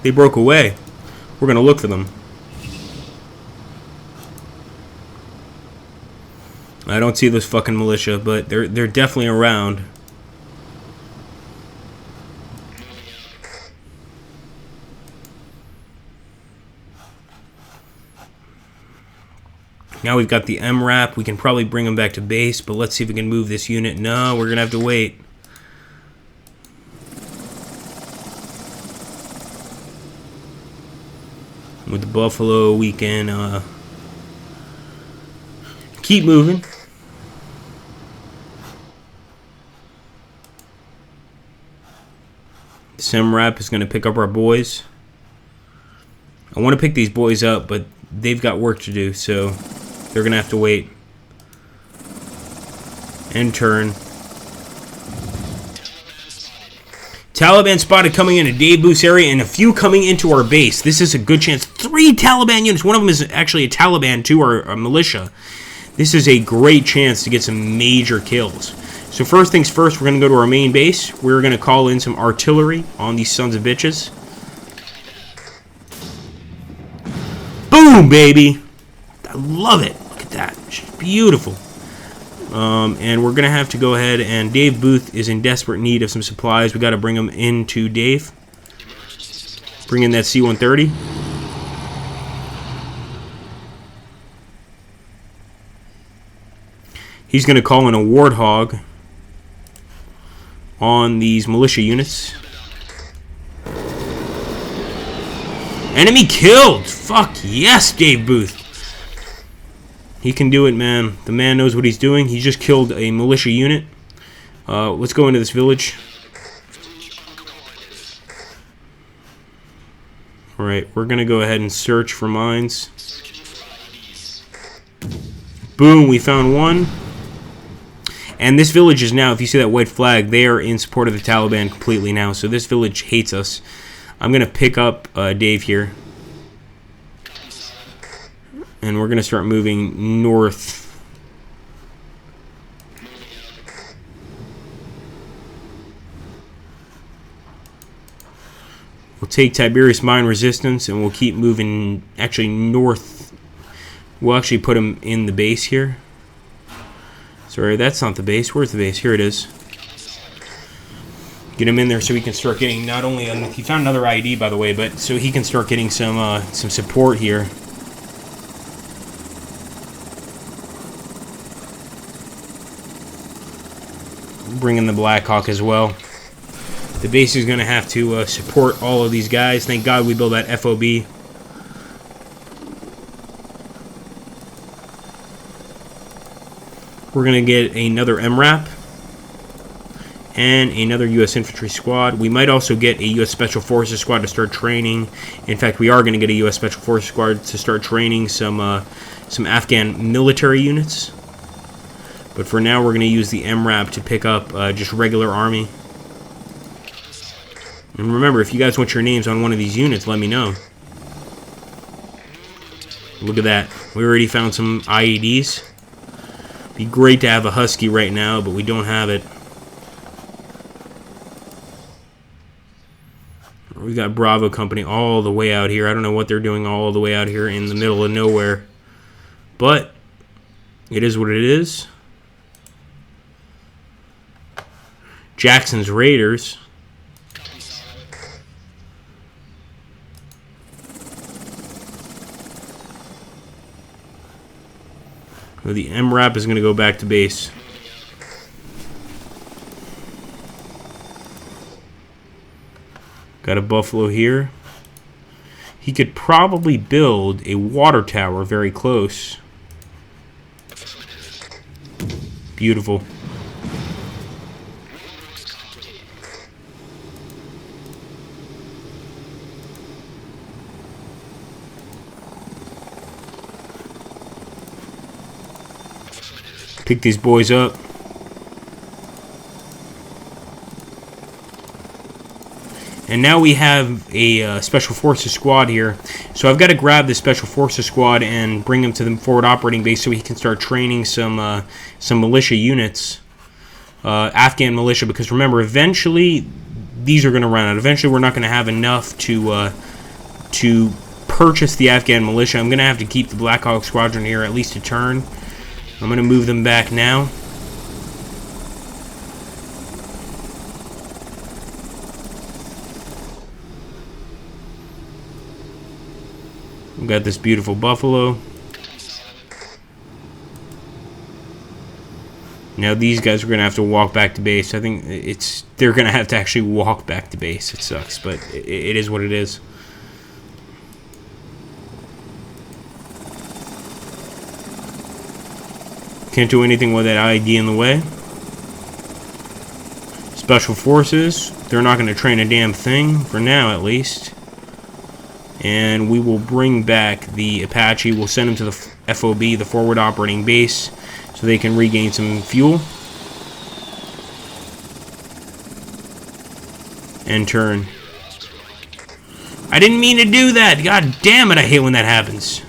They broke away. We're going to look for them. I don't see this fucking militia, but they're definitely around. Now we've got the MRAP. We can probably bring them back to base, but let's see if we can move this unit. No, we're going to have to wait. With the Buffalo, we can keep moving. This MRAP is going to pick up our boys. I want to pick these boys up, but they've got work to do, so they're going to have to wait. And turn. Taliban spotted coming into Dave Booth's area and a few coming into our base. This is a good chance. 3 Taliban units. One of them is actually a Taliban, 2 are a militia. This is a great chance to get some major kills. So first things first, we're going to go to our main base. We're going to call in some artillery on these sons of bitches. Boom, baby! I love it. Look at that. It's beautiful. And we're going to have to go ahead, and Dave Booth is in desperate need of some supplies. We got to bring them into Dave. Bring in that C-130. He's going to call in a warthog on these militia units. Enemy killed! Fuck yes, Dave Booth. He can do it, man. The man knows what he's doing. He just killed a militia unit. Let's go into this village. Alright, we're going to go ahead and search for mines. Boom, we found one. And this village is now, if you see that white flag, they are in support of the Taliban completely now. So this village hates us. I'm going to pick up Dave here. And we're going to start moving north. We'll take Tiberius Mine Resistance and we'll keep moving actually north. We'll actually put him in the base here. Sorry, that's not the base. Where's the base? Here it is. Get him in there so he can start getting not only... he found another ID, by the way, but so he can start getting some support here. Bring in the Black Hawk as well. The base is going to have to support all of these guys. Thank God we built that FOB. We're going to get another MRAP and another U.S. Infantry Squad. We might also get a U.S. Special Forces Squad to start training. In fact, we are going to get a U.S. Special Forces Squad to start training some Afghan military units. But for now, we're going to use the MRAP to pick up just regular army. And remember, if you guys want your names on one of these units, let me know. Look at that. We already found some IEDs. Be great to have a Husky right now, but we don't have it. We got Bravo Company all the way out here. I don't know what they're doing all the way out here in the middle of nowhere. But it is what it is. Jackson's Raiders. Well, the MRAP is going to go back to base. Got a Buffalo here. He could probably build a water tower very close. Beautiful. Pick these boys up. And now we have a Special Forces Squad here. So I've got to grab the Special Forces Squad and bring him to the forward operating base so he can start training some militia units. Afghan militia, because remember, eventually these are going to run out. Eventually we're not going to have enough to purchase the Afghan militia. I'm going to have to keep the Black Hawk Squadron here at least a turn. I'm going to move them back now. We've got this beautiful Buffalo. Now these guys are going to have to walk back to base. I think they're going to have to actually walk back to base. It sucks, but it is what it is. Can't do anything with that ID in the way. Special Forces, they're not going to train a damn thing, for now at least. And we will bring back the Apache. We'll send them to the FOB, the forward operating base, so they can regain some fuel. And turn. I didn't mean to do that! God damn it, I hate when that happens.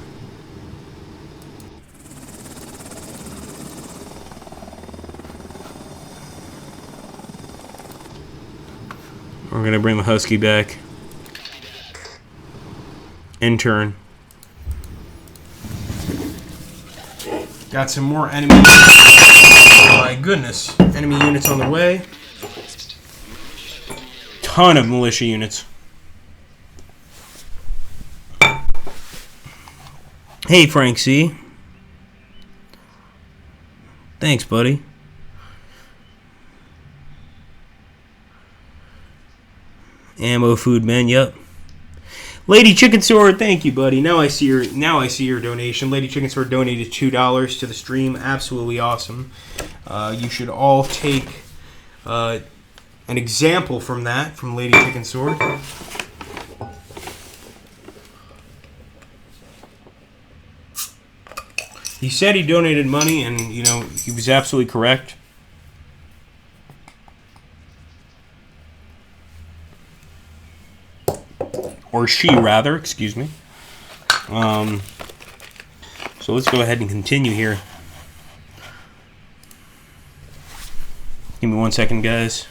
We're going to bring the Husky back. And turn. Got some more enemy. Oh my goodness. Enemy units on the way. Ton of militia units. Hey, Frank C. Thanks, buddy. Ammo, food, men. Yep. Lady Chicken Sword, thank you, buddy. Now I see your donation. Lady Chicken Sword donated $2 to the stream. Absolutely awesome. You should all take an example from that, from Lady Chicken Sword. He said he donated money, and he was absolutely correct. Or she, rather, excuse me. So let's go ahead and continue here. Give me 1 second, guys.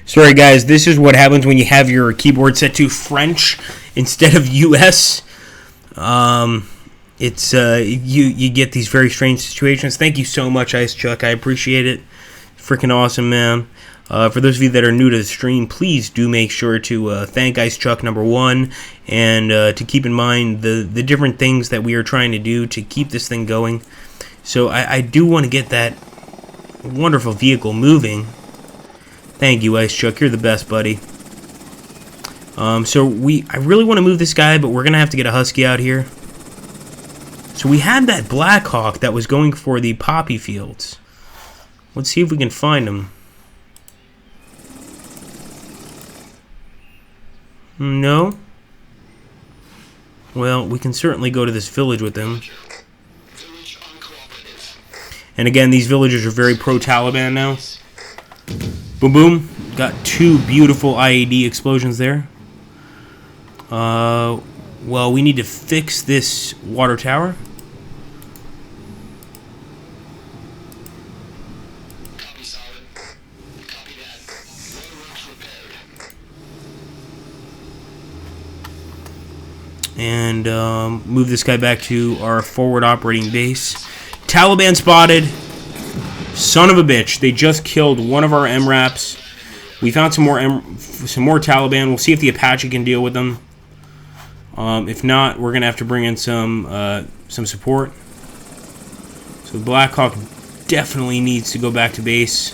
Sorry, guys, this is what happens when you have your keyboard set to French instead of US. It's you get these very strange situations. Thank you so much, Ice Chuck. I appreciate it. Freaking awesome, man. For those of you that are new to the stream, please do make sure to thank Ice Chuck, number one, and to keep in mind the different things that we are trying to do to keep this thing going. So I do want to get that wonderful vehicle moving. Thank you, Ice Chuck. You're the best, buddy. I really want to move this guy, but we're going to have to get a Husky out here. So we had that Black Hawk that was going for the poppy fields. Let's see if we can find him. No? Well, we can certainly go to this village with him. And again, these villagers are very pro-Taliban now. Boom, boom. Got two beautiful IED explosions there. Well, we need to fix this water tower. Copy, solid. Copy that. Roadworks repaired. And move this guy back to our forward operating base. Taliban spotted. Son of a bitch. They just killed one of our MRAPs. We found some more Taliban. We'll see if the Apache can deal with them. If not, we're going to have to bring in some support. So Black Hawk definitely needs to go back to base.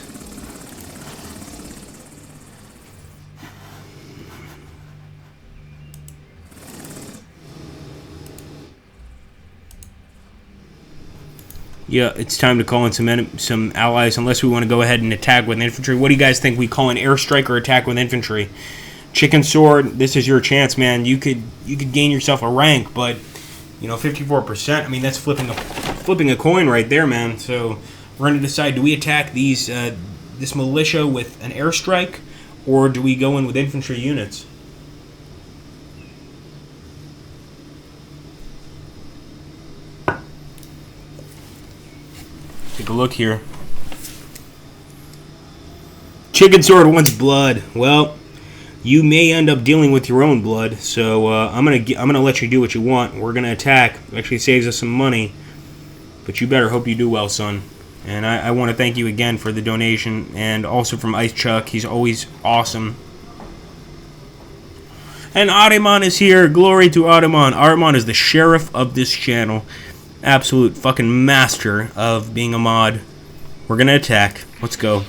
Yeah, it's time to call in some allies, unless we want to go ahead and attack with infantry. What do you guys think? We call in airstrike or attack with infantry? Chicken Sword, this is your chance, man. You could gain yourself a rank, but 54%. I mean, that's flipping a coin right there, man. So we're going to decide: do we attack this militia with an airstrike, or do we go in with infantry units? Take a look here. Chicken Sword wants blood. Well, you may end up dealing with your own blood. So I'm gonna let you do what you want. We're gonna attack. It actually saves us some money, but you better hope you do well, son. And I want to thank you again for the donation, and also from Ice Chuck. He's always awesome. And Ariman is here. Glory to Ariman. Ariman is the sheriff of this channel. Absolute fucking master of being a mod. We're gonna attack. Let's go.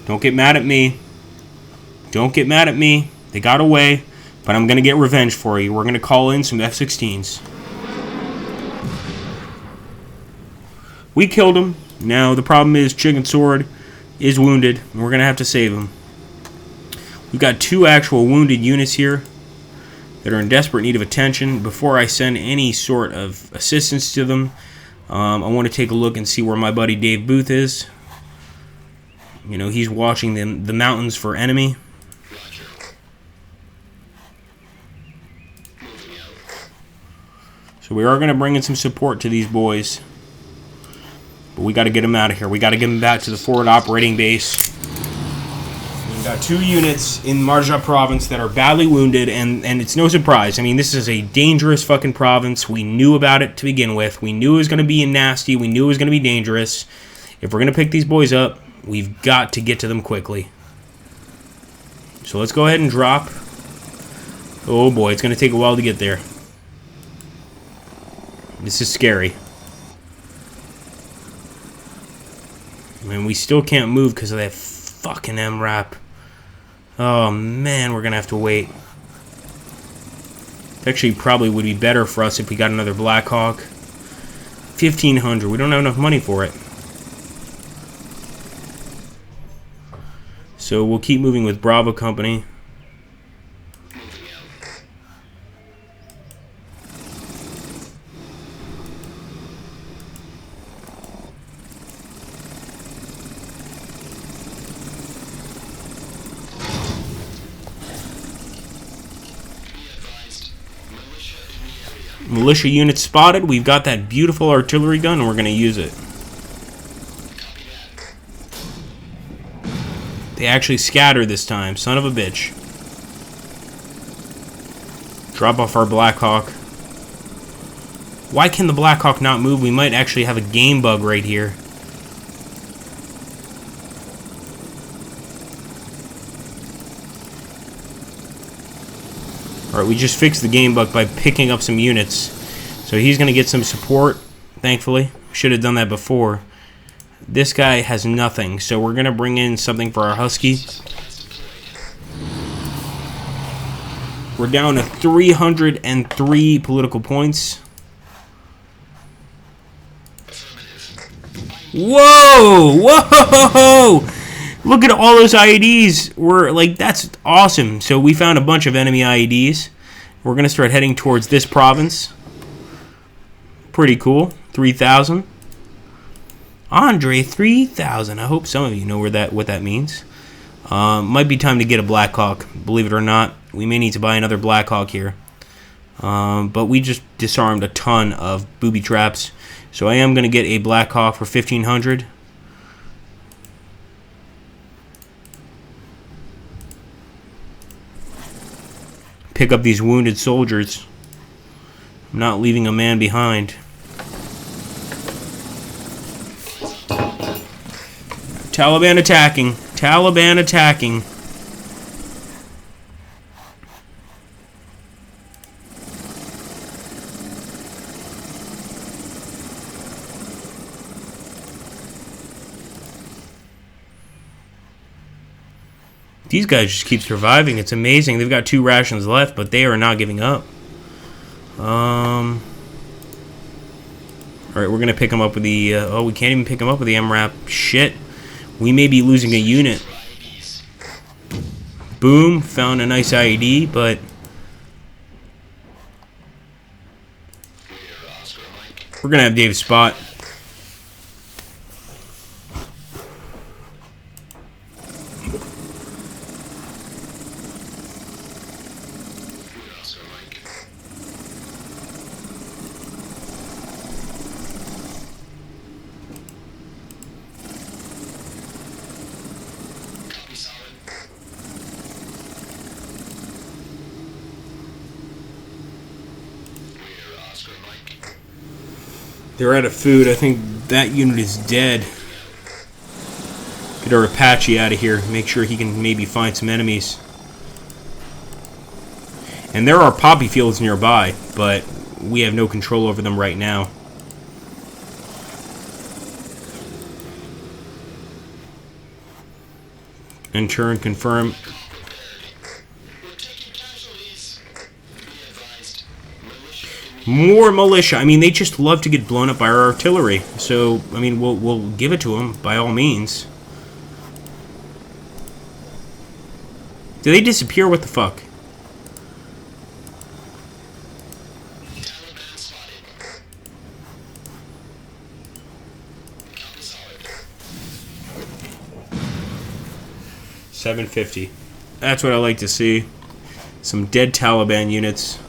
Don't get mad at me. Don't get mad at me. They got away, but I'm gonna get revenge for you. We're gonna call in some F-16s. We killed him. Now the problem is Chicken Sword is wounded, and we're gonna have to save him. We've got two actual wounded units here. that are in desperate need of attention. Before I send any sort of assistance to them, I want to take a look and see where my buddy Dave Booth is. You know, he's watching the mountains for enemy. Roger. Moving out. So we are going to bring in some support to these boys. But we got to get them out of here. We got to get them back to the forward operating base. We've got 2 units in Marja province that are badly wounded, and it's no surprise. I mean, this is a dangerous fucking province. We knew about it to begin with. We knew it was going to be nasty. We knew it was going to be dangerous. If we're going to pick these boys up, we've got to get to them quickly. So let's go ahead and drop. Oh boy, it's going to take a while to get there. This is scary. And we still can't move because of that fucking MRAP. Oh man, we're gonna have to wait. Actually, probably would be better for us if we got another Blackhawk. 1,500. We don't have enough money for it. So we'll keep moving with Bravo Company. Militia unit spotted. We've got that beautiful artillery gun, and we're going to use it. They actually scatter this time. Son of a bitch. Drop off our Blackhawk. Why can the Blackhawk not move? We might actually have a game bug right here. Alright, we just fixed the game bug by picking up some units. So he's going to get some support, thankfully. Should have done that before. This guy has nothing, so we're going to bring in something for our Husky. We're down to 303 political points. Whoa! Whoa! Look at all those IEDs. We're like, that's awesome. So we found a bunch of enemy IEDs. We're going to start heading towards this province. Pretty cool. 3,000. Andre, 3,000. I hope some of you know what that means. Might be time to get a Blackhawk. Believe it or not, we may need to buy another Blackhawk here. But we just disarmed a ton of booby traps. So I am going to get a Blackhawk for 1,500. Pick up these wounded soldiers. I'm not leaving a man behind. Taliban attacking. Taliban attacking. These guys just keep surviving. It's amazing. They've got 2 rations left, but they are not giving up. Alright, we're going to pick them up with the... oh, we can't even pick them up with the MRAP. Shit. We may be losing a unit. Boom. Found a nice IED, but... we're going to have Dave spot. They're out of food. I think that unit is dead. Get our Apache out of here. Make sure he can maybe find some enemies. And there are poppy fields nearby, but we have no control over them right now. Enter and confirm. More militia. I mean, they just love to get blown up by our artillery. So, I mean, we'll give it to them by all means. Do they disappear? What the fuck? 750. That's what I like to see. Some dead Taliban units.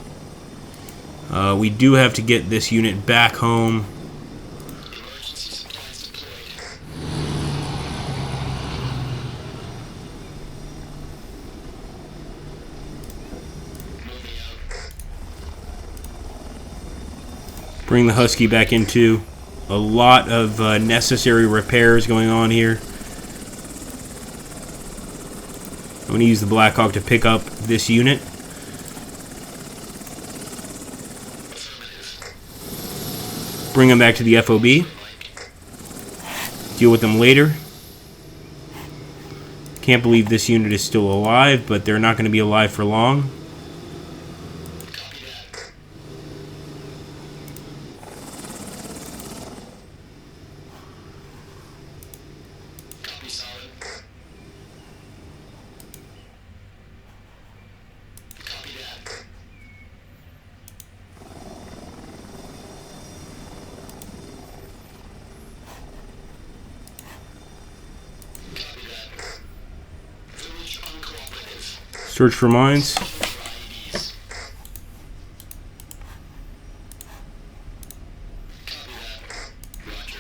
We do have to get this unit back home. Emergency supplies deployed. Moving out. Bring the Husky back into. A lot of necessary repairs going on here. I'm going to use the Black Hawk to pick up this unit. Bring them back to the FOB. Deal with them later. Can't believe this unit is still alive, but they're not going to be alive for long. Copy that. Copy solid. Copy that. Copy that. Village uncooperative. Search for mines. IEDs. Copy that. Roger.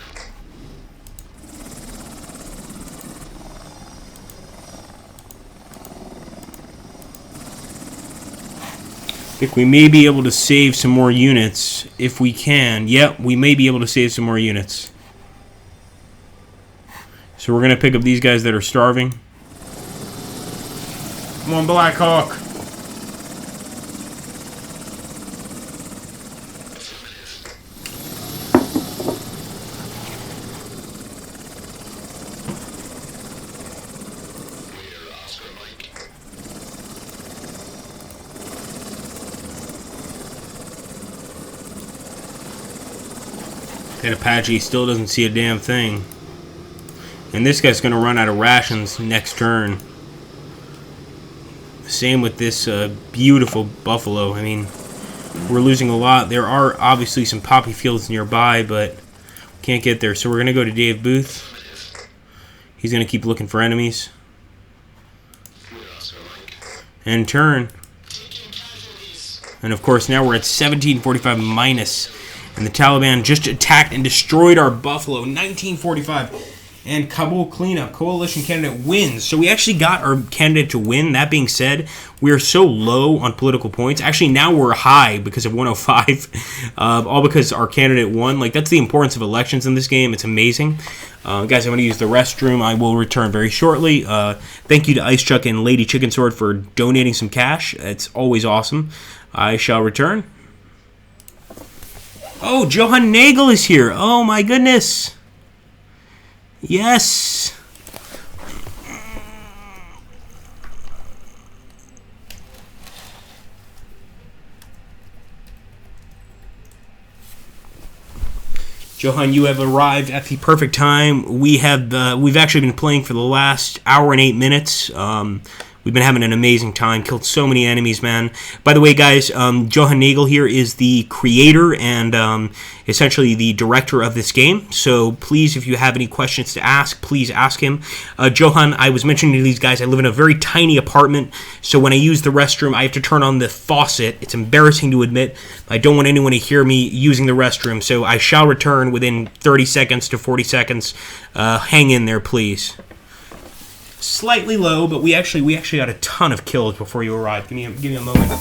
I think we may be able to save some more units if we can. Yep, we may be able to save some more units. So we're going to pick up these guys that are starving. Come on, Black Hawk. Clear, Oscar Mike. That Apache still doesn't see a damn thing. And this guy's going to run out of rations next turn. Same with this beautiful buffalo. I mean, we're losing a lot. There are obviously some poppy fields nearby, but can't get there. So we're going to go to Dave Booth. He's going to keep looking for enemies. Clear, Oscar Mike. And turn. Taking casualties. And of course, now we're at 1745 minus. And the Taliban just attacked and destroyed our buffalo. 1945. And Kabul cleanup. Coalition candidate wins. So we actually got our candidate to win. That being said, we are so low on political points. Actually, now we're high because of 105. All because our candidate won. Like, that's the importance of elections in this game. It's amazing. Guys, I'm going to use the restroom. I will return very shortly. Thank you to Ice Chuck and Lady Chicken Sword for donating some cash. It's always awesome. I shall return. Oh, Johann Nagel is here. Oh, my goodness. Yes. Johann, you have arrived at the perfect time. We've actually been playing for the last hour and 8 minutes. We've been having an amazing time. Killed so many enemies, man. By the way, guys, Johann Nagel here is the creator and essentially the director of this game. So please, if you have any questions to ask, please ask him. Johann, I was mentioning to these guys, I live in a very tiny apartment. So when I use the restroom, I have to turn on the faucet. It's embarrassing to admit. I don't want anyone to hear me using the restroom. So I shall return within 30 seconds to 40 seconds. Hang in there, please. Slightly low, but we actually got a ton of kills before you arrived. Give me a moment.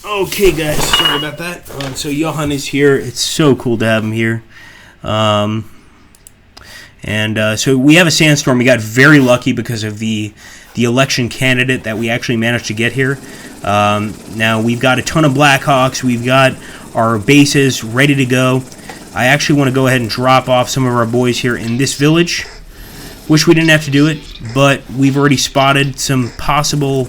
Okay, guys, sorry about that. So Johann is here. It's so cool to have him here. And And so we have a sandstorm. We got very lucky because of the election candidate that we actually managed to get here. Now we've got a ton of Blackhawks. We've got our bases ready to go. I actually want to go ahead and drop off some of our boys here in this village. Wish we didn't have to do it, but we've already spotted some possible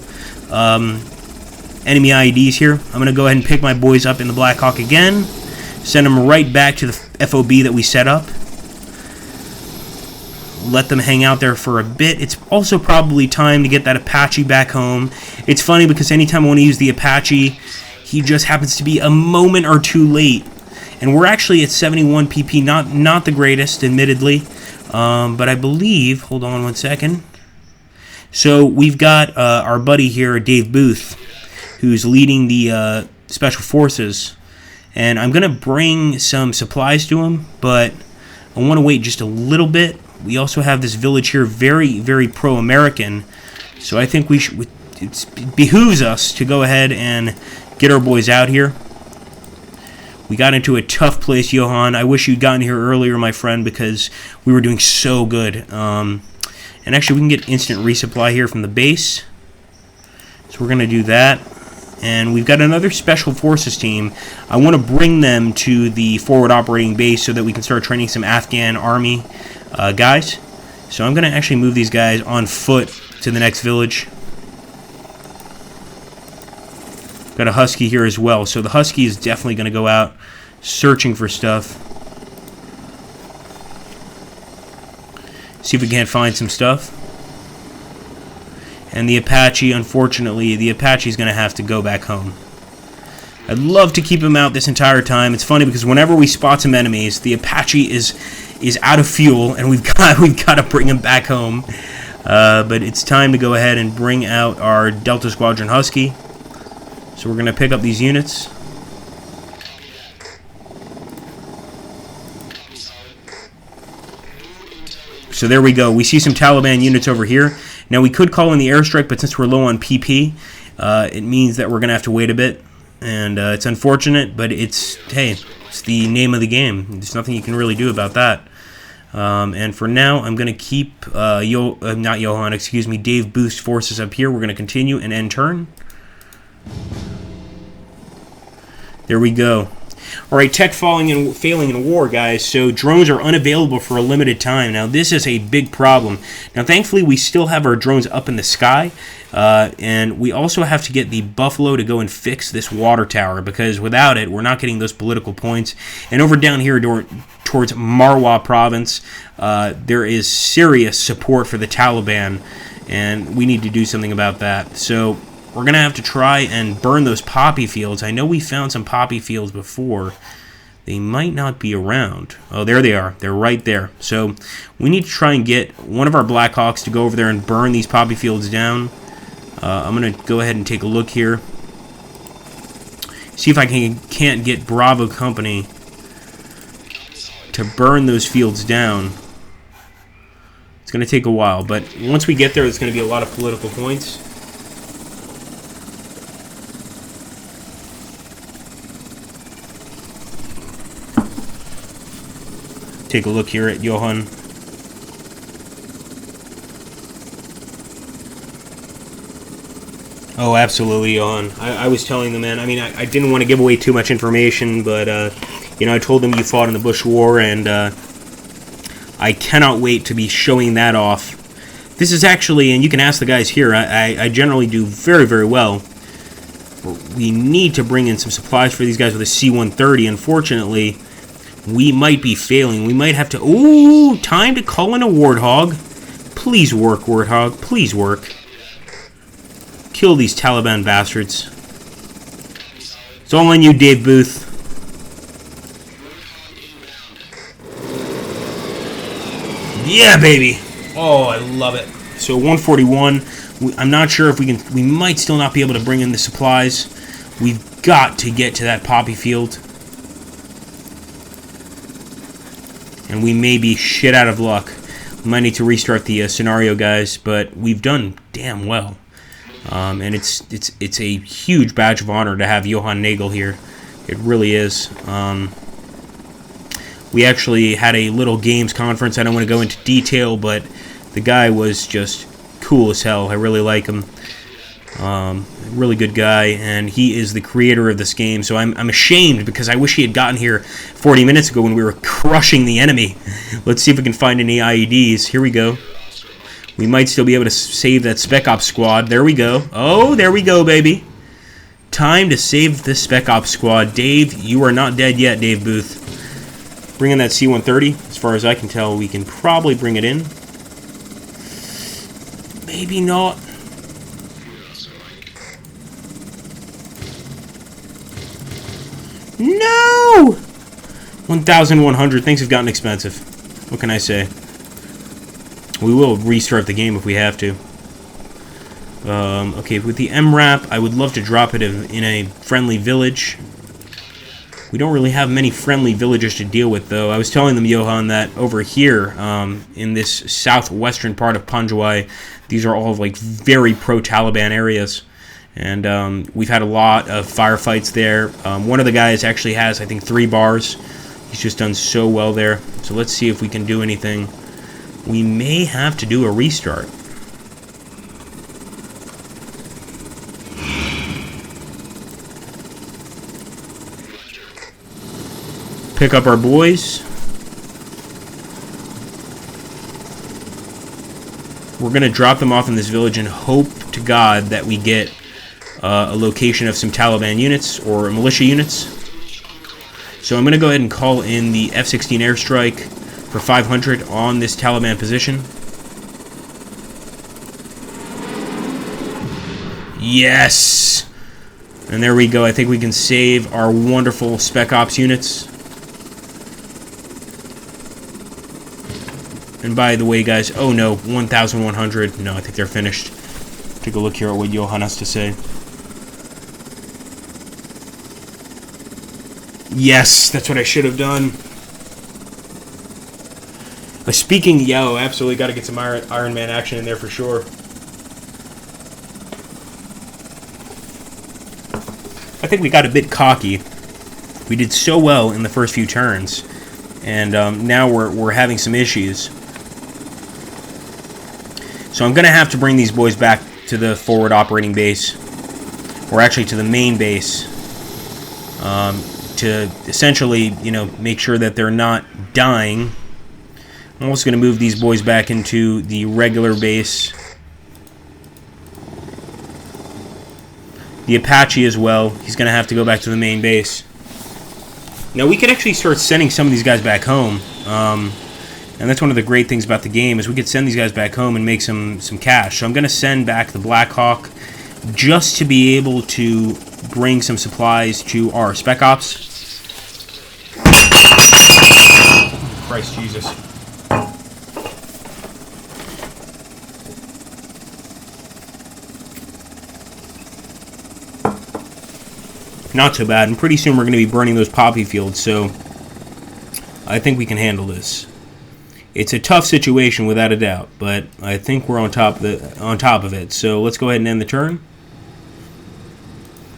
enemy IEDs here. I'm going to go ahead and pick my boys up in the Blackhawk again. Send them right back to the FOB that we set up. Let them hang out there for a bit. It's also probably time to get that Apache back home. It's funny because anytime I want to use the Apache, he just happens to be a moment or two late. And we're actually at 71 pp, not the greatest, admittedly. But I believe, hold on one second. So we've got our buddy here, Dave Booth, who's leading the Special Forces. And I'm going to bring some supplies to him, but I want to wait just a little bit. We also have this village here, very, very pro-American. So I think it behooves us to go ahead and get our boys out here. We got into a tough place, Johan. I wish you'd gotten here earlier, my friend, because we were doing so good. And actually, we can get instant resupply here from the base. So we're going to do that. And we've got another Special Forces team. I want to bring them to the forward operating base so that we can start training some Afghan army guys. So I'm going to actually move these guys on foot to the next village. Got a Husky here as well. So the Husky is definitely going to go out searching for stuff. See if we can't find some stuff. And the Apache, unfortunately, the Apache is going to have to go back home. I'd love to keep him out this entire time. It's funny because whenever we spot some enemies, the Apache is out of fuel, and we've got to bring him back home. But it's time to go ahead and bring out our Delta Squadron Husky. So we're going to pick up these units. So there we go. We see some Taliban units over here. Now we could call in the airstrike, but since we're low on PP, it means that we're going to have to wait a bit. And it's unfortunate, but it's the name of the game. There's nothing you can really do about that. And for now, I'm going to keep Dave Booth's forces up here. We're going to continue and end turn. There we go. All right, tech failing in war, guys. So drones are unavailable for a limited time. Now, this is a big problem. Now, thankfully, we still have our drones up in the sky. And we also have to get the Buffalo to go and fix this water tower, because without it, we're not getting those political points. And over down here towards Marwa province, there is serious support for the Taliban, and we need to do something about that. So we're going to have to try and burn those poppy fields. I know we found some poppy fields before. They might not be around. Oh, there they are. They're right there. So we need to try and get one of our Blackhawks to go over there and burn these poppy fields down. I'm going to go ahead and take a look here. See if I can't get Bravo Company to burn those fields down. It's going to take a while, but once we get there, there's going to be a lot of political points. Take a look here at Johan. Oh, absolutely, Johan. I was telling them, man, I mean, I didn't want to give away too much information, but, you know, I told them you fought in the Bush War, and I cannot wait to be showing that off. This is actually, and you can ask the guys here, I generally do very, very well. We need to bring in some supplies for these guys with a C-130. Unfortunately, we might be failing. We might have to... Ooh, time to call in a Warthog. Please work, Warthog. Please work. Kill these Taliban bastards. It's all on you, Dave Booth. Yeah, baby. Oh, I love it. So 141. I'm not sure if we can... We might still not be able to bring in the supplies. We've got to get to that poppy field. And we may be shit out of luck. We might need to restart the scenario, guys, but we've done damn well. And it's a huge badge of honor to have Johan Nagel here. It really is. We actually had a little games conference. I don't want to go into detail, but the guy was just cool as hell. I really like him. Really good guy, and he is the creator of this game. So I'm ashamed because I wish he had gotten here 40 minutes ago when we were crushing the enemy. Let's see if we can find any IEDs. Here we go. We might still be able to save that Spec Ops squad. There we go. Oh, there we go, baby. Time to save this Spec Ops squad. Dave, you are not dead yet, Dave Booth. Bring in that C-130. As far as I can tell, we can probably bring it in. Maybe not. No! 1,100. Things have gotten expensive. What can I say? We will restart the game if we have to. Okay, with the MRAP, I would love to drop it in a friendly village. We don't really have many friendly villagers to deal with, though. I was telling them, Johan, that over here, in this southwestern part of Panjwai, these are all like very pro-Taliban areas. And we've had a lot of firefights there. One of the guys actually has, I think, 3 bars. He's just done so well there. So let's see if we can do anything. We may have to do a restart. Pick up our boys. We're going to drop them off in this village and hope to God that we get a location of some Taliban units or militia units. So I'm going to go ahead and call in the F-16 airstrike for 500 on this Taliban position. Yes! And there we go. I think we can save our wonderful Spec Ops units. And by the way, guys, oh no, 1,100. No, I think they're finished. Take a look here at what Johan has to say. Yes, that's what I should have done. Speaking Yo, absolutely got to get some Iron Man action in there for sure. I think we got a bit cocky. We did so well in the first few turns, and now we're having some issues. So I'm going to have to bring these boys back to the forward operating base, or actually to the main base, to essentially, make sure that they're not dying. I'm also going to move these boys back into the regular base. The Apache as well. He's going to have to go back to the main base. Now, we could actually start sending some of these guys back home. And that's one of the great things about the game, is we could send these guys back home and make some cash. So I'm going to send back the Black Hawk just to be able to bring some supplies to our Spec Ops. Christ Jesus. Not so bad, and pretty soon we're going to be burning those poppy fields, so I think we can handle this. It's a tough situation without a doubt, but I think we're on top of it. So let's go ahead and end the turn.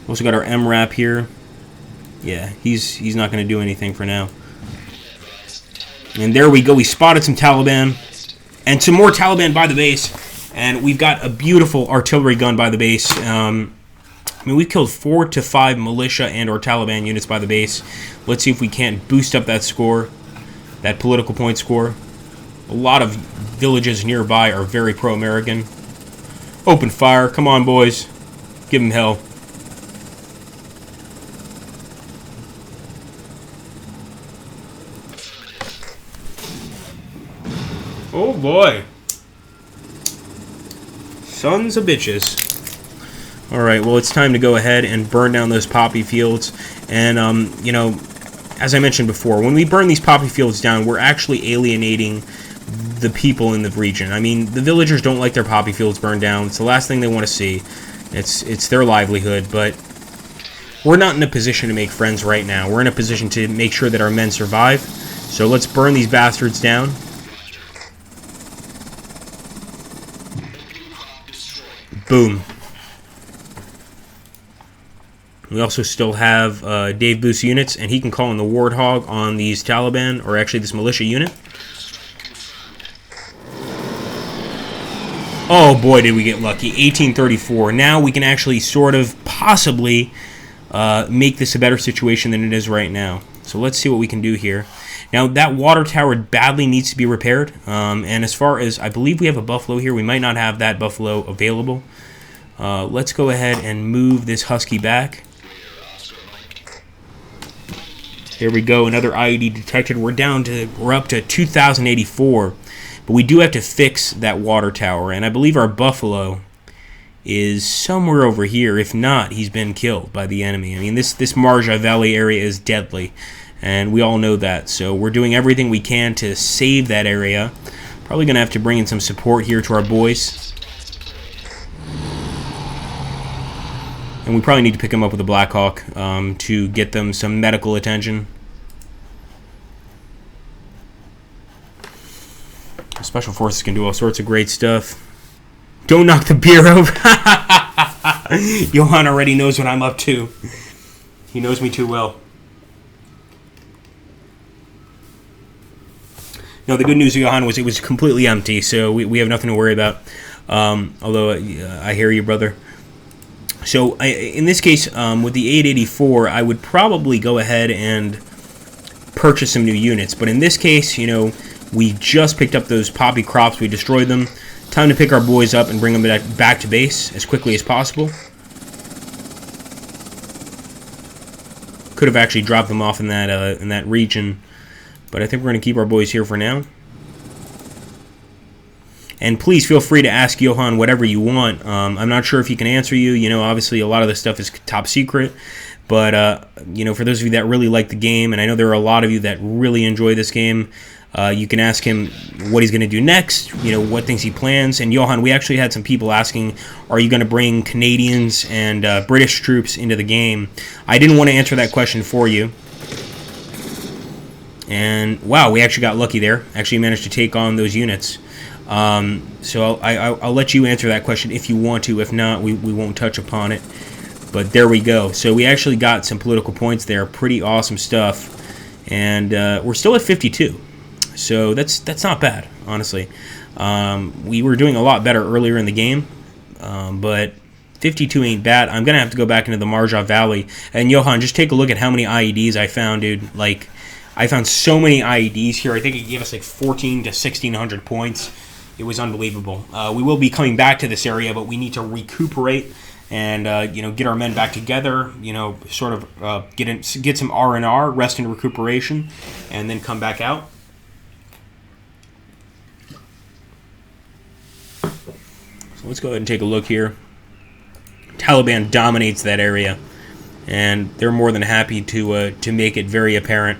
Also got our MRAP here. Yeah, he's not going to do anything for now. And there we go. We spotted some Taliban, and some more Taliban by the base. And we've got a beautiful artillery gun by the base. We've killed 4 to 5 militia and or Taliban units by the base. Let's see if we can't boost up that score, that political point score. A lot of villages nearby are very pro-American. Open fire. Come on, boys. Give them hell. Oh, boy. Sons of bitches. Alright, well, it's time to go ahead and burn down those poppy fields. And, as I mentioned before, when we burn these poppy fields down, we're actually alienating the people in the region. I mean, the villagers don't like their poppy fields burned down. It's the last thing they want to see. It's their livelihood, but we're not in a position to make friends right now. We're in a position to make sure that our men survive. So let's burn these bastards down. Boom. We also still have Dave Booth's units, and he can call in the Warthog on these Taliban, or actually this militia unit. Oh boy, did we get lucky. 1834. Now we can actually sort of possibly make this a better situation than it is right now. So let's see what we can do here. Now, that water tower badly needs to be repaired. And as far as, I believe we have a buffalo here. We might not have that buffalo available. Let's go ahead and move this husky back. There we go, another IED detected. We're up to 2,084. But we do have to fix that water tower. And I believe our buffalo is somewhere over here. If not, he's been killed by the enemy. I mean, this Marja Valley area is deadly. And we all know that. So we're doing everything we can to save that area. Probably going to have to bring in some support here to our boys. And we probably need to pick them up with a Black Hawk to get them some medical attention. Special Forces can do all sorts of great stuff. Don't knock the beer over. Johan already knows what I'm up to. He knows me too well. No, the good news, Johan, was it was completely empty, so we have nothing to worry about. Although, I hear you, brother. So, in this case, with the 884, I would probably go ahead and purchase some new units. But in this case, you know, we just picked up those poppy crops. We destroyed them. Time to pick our boys up and bring them back to base as quickly as possible. Could have actually dropped them off in that region, but I think we're going to keep our boys here for now. And please feel free to ask Johan whatever you want. I'm not sure if he can answer you. You know, obviously a lot of this stuff is top secret. But, you know, for those of you that really like the game, and I know there are a lot of you that really enjoy this game, you can ask him what he's going to do next, you know, what things he plans. And Johan, we actually had some people asking, are you going to bring Canadians and British troops into the game? I didn't want to answer that question for you. And, wow, we actually got lucky there. Actually managed to take on those units. So I'll let you answer that question if you want to. If not, we won't touch upon it. But there we go. So we actually got some political points there. Pretty awesome stuff. And we're still at 52. So that's not bad, honestly. We were doing a lot better earlier in the game. But 52 ain't bad. I'm going to have to go back into the Marja Valley. And Johan, just take a look at how many IEDs I found, dude. Like, I found so many IEDs here. I think it gave us like 14 to 1,600 points. It was unbelievable. We will be coming back to this area, but we need to recuperate and you know, get our men back together. You know, sort of get some R&R, rest and recuperation, and then come back out. So let's go ahead and take a look here. Taliban dominates that area, and they're more than happy to make it very apparent.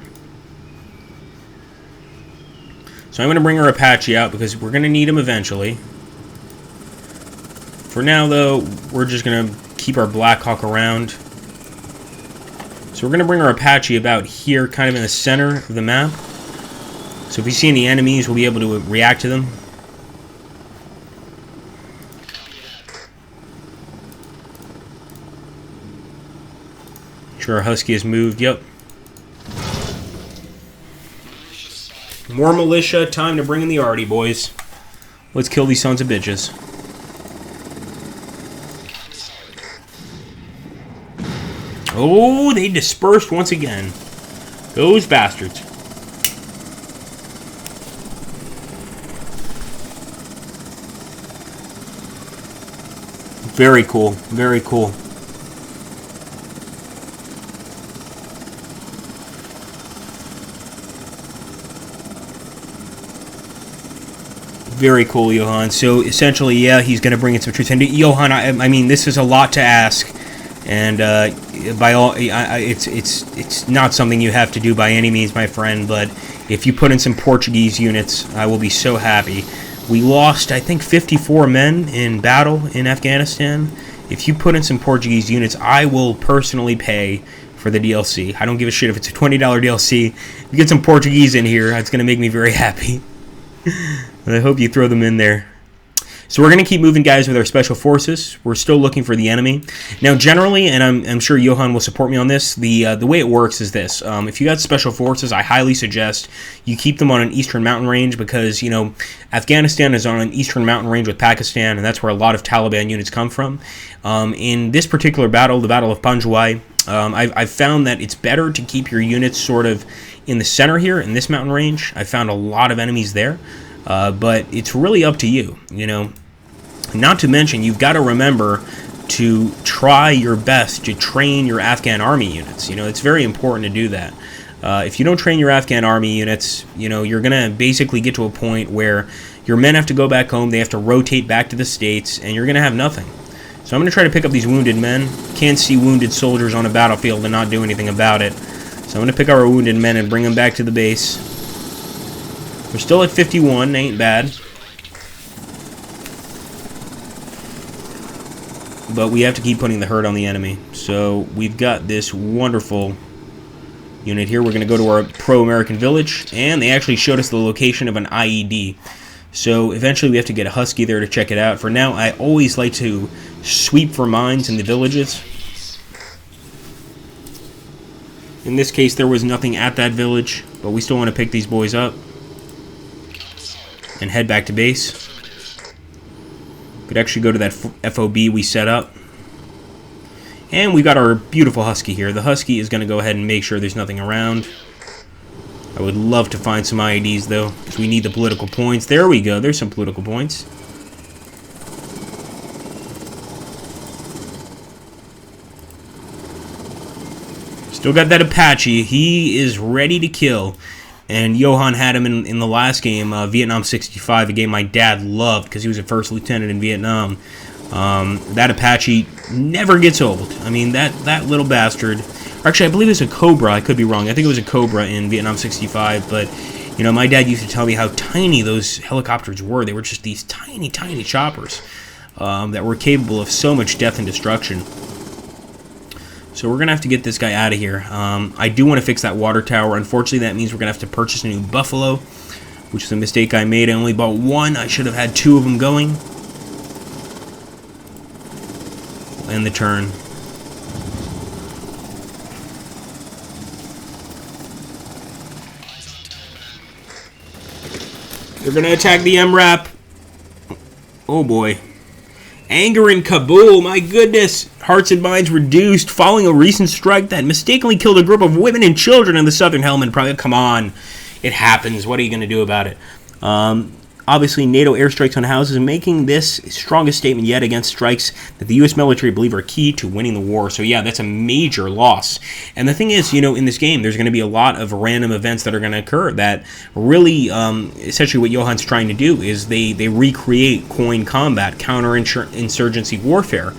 So I'm going to bring our Apache out because we're going to need him eventually. For now, though, we're just going to keep our Black Hawk around. So we're going to bring our Apache about here, kind of in the center of the map. So if we see any enemies, we'll be able to react to them. Sure, our Husky has moved. Yep. More militia. Time to bring in the arty, boys. Let's kill these sons of bitches. Oh, they dispersed once again. Those bastards. Very cool. Very cool. Very cool, Johan. So essentially, yeah, he's going to bring in some truth. And Johan, I mean, this is a lot to ask, and by all, it's not something you have to do by any means, my friend. But if you put in some Portuguese units, I will be so happy. We lost, I think, 54 men in battle in Afghanistan. If you put in some Portuguese units, I will personally pay for the DLC. I don't give a shit if it's a $20 DLC. If you get some Portuguese in here, it's going to make me very happy. I hope you throw them in there. So we're going to keep moving, guys, with our special forces. We're still looking for the enemy. Now, generally, and I'm sure Johan will support me on this, the way it works is this. If you got special forces, I highly suggest you keep them on an eastern mountain range because, Afghanistan is on an eastern mountain range with Pakistan, and that's where a lot of Taliban units come from. In this particular battle, the Battle of Panjwai, I've found that it's better to keep your units sort of in the center here, in this mountain range. I found a lot of enemies there, but it's really up to you, Not to mention, you've got to remember to try your best to train your Afghan army units. It's very important to do that. If you don't train your Afghan army units, you're going to basically get to a point where your men have to go back home, they have to rotate back to the States, and you're going to have nothing. So I'm going to try to pick up these wounded men. Can't see wounded soldiers on a battlefield and not do anything about it. So I'm going to pick up our wounded men and bring them back to the base. We're still at 51, ain't bad. But we have to keep putting the hurt on the enemy. So we've got this wonderful unit here. We're going to go to our pro-American village, and they actually showed us the location of an IED. So eventually we have to get a Husky there to check it out. For now, I always like to sweep for mines in the villages. In this case, there was nothing at that village, but we still want to pick these boys up and head back to base. Could actually go to that FOB we set up. And we got our beautiful Husky here. The Husky is going to go ahead and make sure there's nothing around. I would love to find some IEDs, though, because we need the political points. There we go. There's some political points. Still got that Apache. He is ready to kill. And Johan had him in the last game, Vietnam 65, a game my dad loved because he was a first lieutenant in Vietnam. That Apache never gets old. I mean, that little bastard. Actually, I believe it was a Cobra. I could be wrong. I think it was a Cobra in Vietnam 65. But, my dad used to tell me how tiny those helicopters were. They were just these tiny, tiny choppers that were capable of so much death and destruction. So we're going to have to get this guy out of here. I do want to fix that water tower. Unfortunately, that means we're going to have to purchase a new Buffalo, which is a mistake I made. I only bought one. I should have had two of them going. And the turn. They're going to attack the MRAP. Oh boy. Anger in Kabul, my goodness. Hearts and minds reduced following a recent strike that mistakenly killed a group of women and children in the southern Helmand Province. Come on. It happens. What are you going to do about it? Obviously, NATO airstrikes on houses, making this strongest statement yet against strikes that the U.S. military believe are key to winning the war. So, yeah, that's a major loss. And the thing is, in this game, there's going to be a lot of random events that are going to occur that really, essentially what Johan's trying to do is they recreate coin combat, counter-insurgency warfare.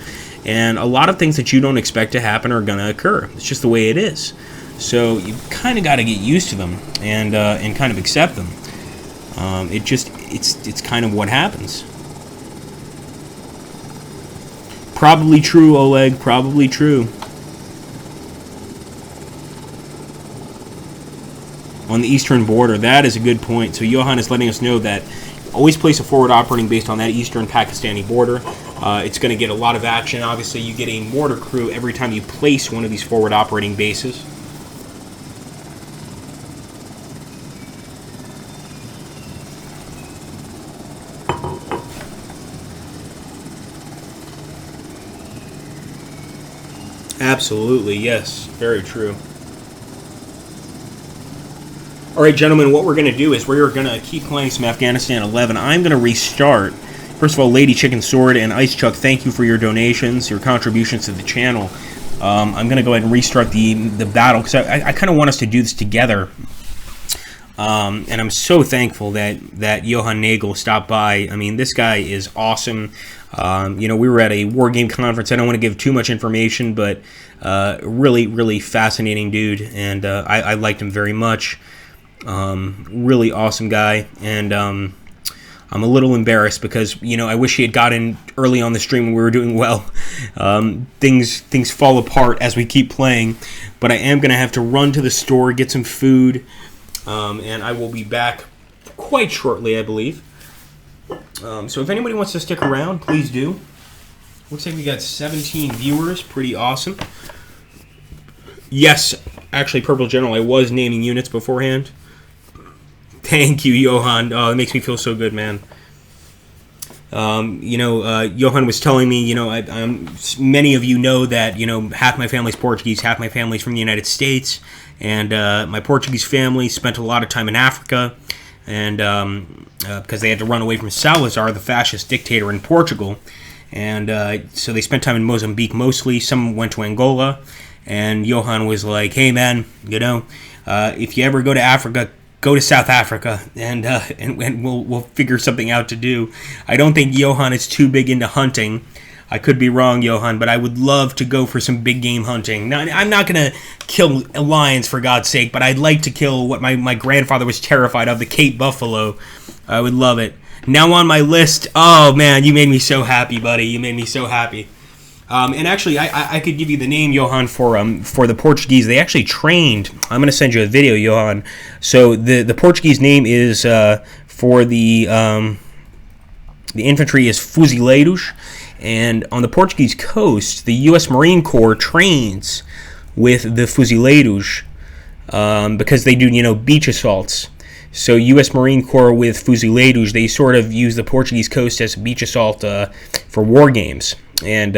And a lot of things that you don't expect to happen are going to occur. It's just the way it is. So you kind of got to get used to them and kind of accept them. It's kind of what happens. Probably true, Oleg. Probably true. On the eastern border, that is a good point. So Johan is letting us know that always place a forward operating based on that eastern Pakistani border. It's going to get a lot of action. Obviously, you get a mortar crew every time you place one of these forward operating bases. Absolutely, yes. Very true. Alright, gentlemen, what we're going to do is we're going to keep playing some Afghanistan 11. I'm going to restart. First of all, Lady Chicken Sword and Ice Chuck, thank you for your donations, your contributions to the channel. I'm going to go ahead and restart the battle, because I kind of want us to do this together. And I'm so thankful that Johan Nagel stopped by. I mean, this guy is awesome. We were at a war game conference. I don't want to give too much information, but really, really fascinating dude, and I liked him very much. Really awesome guy, and I'm a little embarrassed because I wish he had gotten early on the stream when we were doing well. Things fall apart as we keep playing, but I am gonna have to run to the store, get some food, and I will be back quite shortly, I believe. So if anybody wants to stick around, please do. Looks like we got 17 viewers. Pretty awesome. Yes, actually, Purple General, I was naming units beforehand. Thank you, Johan. Oh, it makes me feel so good, man. Johan was telling me, many of you know that, half my family's Portuguese, half my family's from the United States. And my Portuguese family spent a lot of time in Africa. And because they had to run away from Salazar, the fascist dictator in Portugal. And so they spent time in Mozambique mostly. Some went to Angola. And Johan was like, hey, man, if you ever go to Africa, go to South Africa, and we'll figure something out to do. I don't think Johan is too big into hunting. I could be wrong, Johan, but I would love to go for some big game hunting. Now, I'm not going to kill lions, for God's sake, but I'd like to kill what my grandfather was terrified of, the Cape buffalo. I would love it. Now on my list, oh, man, you made me so happy, buddy. You made me so happy. And actually, I could give you the name, Johan, for the Portuguese. They actually trained. I'm going to send you a video, Johan. So the Portuguese name is for the infantry is fuzileiros, and on the Portuguese coast, the U.S. Marine Corps trains with the fuzileiros because they do beach assaults. So U.S. Marine Corps with fuzileiros, they sort of use the Portuguese coast as a beach assault for war games. And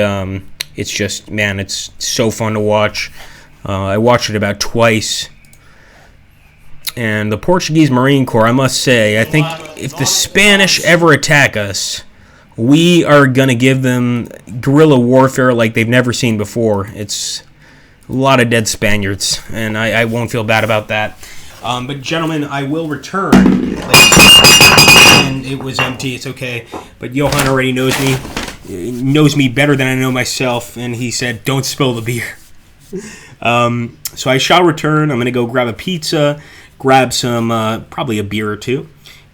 it's just, man, it's so fun to watch. I watched it about twice. And the Portuguese Marine Corps, I must say, I think if the Spanish ever attack us, we are going to give them guerrilla warfare like they've never seen before. It's a lot of dead Spaniards, and I won't feel bad about that. But gentlemen, I will return. And it was empty, it's okay. But Johan already knows me. Knows me better than I know myself, and he said, don't spill the beer. So I shall return. I'm going to go grab a pizza, grab some, probably a beer or two,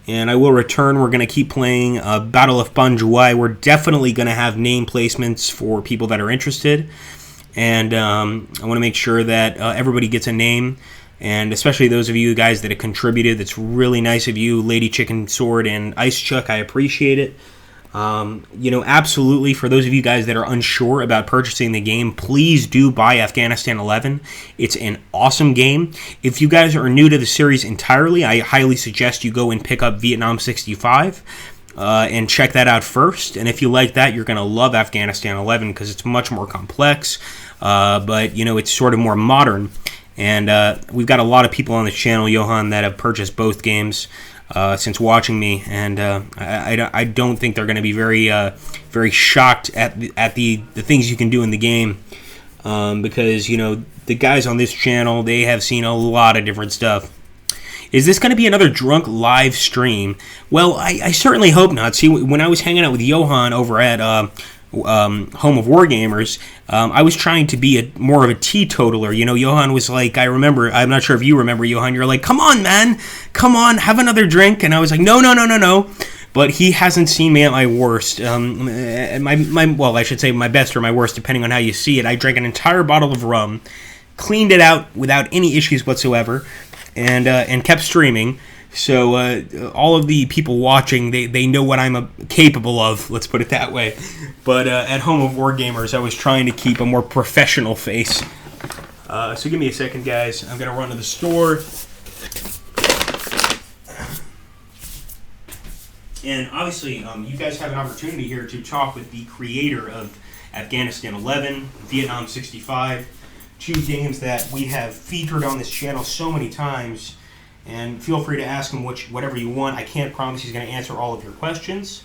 and I will return. We're going to keep playing Battle of Banjuai. We're definitely going to have name placements for people that are interested, and I want to make sure that everybody gets a name, and especially those of you guys that have contributed. That's really nice of you, Lady Chicken Sword and Ice Chuck. I appreciate it. Absolutely, for those of you guys that are unsure about purchasing the game, please do buy Afghanistan 11. It's an awesome game. If you guys are new to the series entirely, I highly suggest you go and pick up Vietnam 65 and check that out first. And if you like that, you're going to love Afghanistan 11 because it's much more complex, but, it's sort of more modern. And we've got a lot of people on the channel, Johan, that have purchased both games since watching me, and I don't think they're going to be very shocked at the things you can do in the game, because the guys on this channel, they have seen a lot of different stuff. Is this going to be another drunk live stream? Well, I certainly hope not. See, when I was hanging out with Johan over at Home of Wargamers, I was trying to be more of a teetotaler. Johan was like, I'm not sure if you remember, Johan, you're like, come on, man, come on, have another drink. And I was like, no. But he hasn't seen me at my worst. Well, I should say my best or my worst, depending on how you see it. I drank an entire bottle of rum, cleaned it out without any issues whatsoever, and kept streaming. So all of the people watching, they know what I'm capable of, let's put it that way. But at Home of Wargamers, I was trying to keep a more professional face. So give me a second, guys. I'm going to run to the store. And obviously, you guys have an opportunity here to talk with the creator of Afghanistan 11, Vietnam 65, two games that we have featured on this channel so many times. And feel free to ask him whatever you want. I can't promise he's going to answer all of your questions.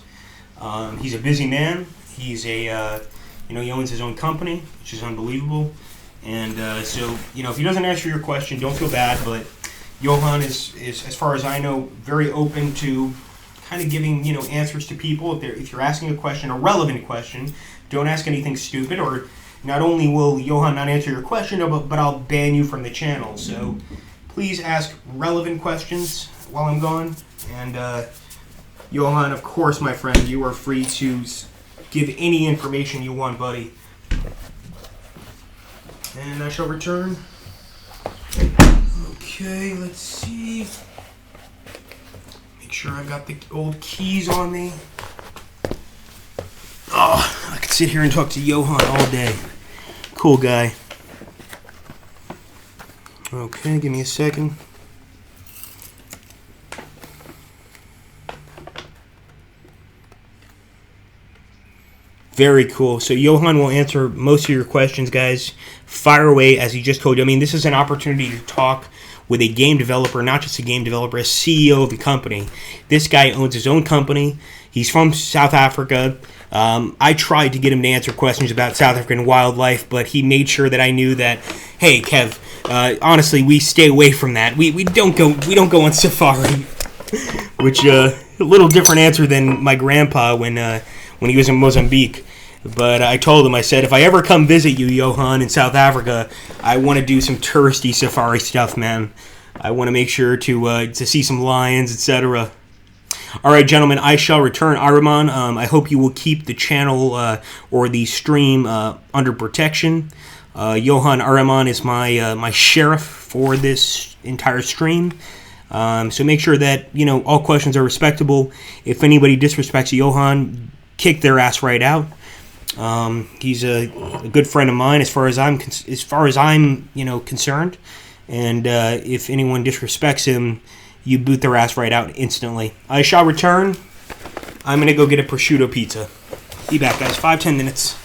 He's a busy man. He's he owns his own company, which is unbelievable. And so, if he doesn't answer your question, don't feel bad. But Johan is, as far as I know, very open to kind of giving, answers to people. If you're asking a question, a relevant question, don't ask anything stupid, or not only will Johan not answer your question, but I'll ban you from the channel. So please ask relevant questions while I'm gone. And Johan, of course, my friend, you are free to give any information you want, buddy. And I shall return. Okay, let's see. Make sure I've got the old keys on me. could sit here and talk to Johan all day. Cool guy. Okay, give me a second. Very cool. So Johan will answer most of your questions, guys. Fire away, as he just told you. I mean, this is an opportunity to talk with a game developer, not just a game developer, a CEO of the company. This guy owns his own company. He's from South Africa. I tried to get him to answer questions about South African wildlife, but he made sure that I knew that, hey, Kev, honestly, we stay away from that. We don't go on safari, which a little different answer than my grandpa when he was in Mozambique. But I told him, I said, if I ever come visit you, Johan, in South Africa, I want to do some touristy safari stuff, man. I want to make sure to see some lions, etc. All right, gentlemen, I shall return. Araman, I hope you will keep the channel or the stream under protection. Johan Araman is my sheriff for this entire stream. So make sure that, all questions are respectable. If anybody disrespects Johan, kick their ass right out. He's a good friend of mine as far as I'm concerned, and if anyone disrespects him, you boot their ass right out instantly. I shall return. I'm gonna go get a prosciutto pizza. Be back, guys. 5-10 minutes.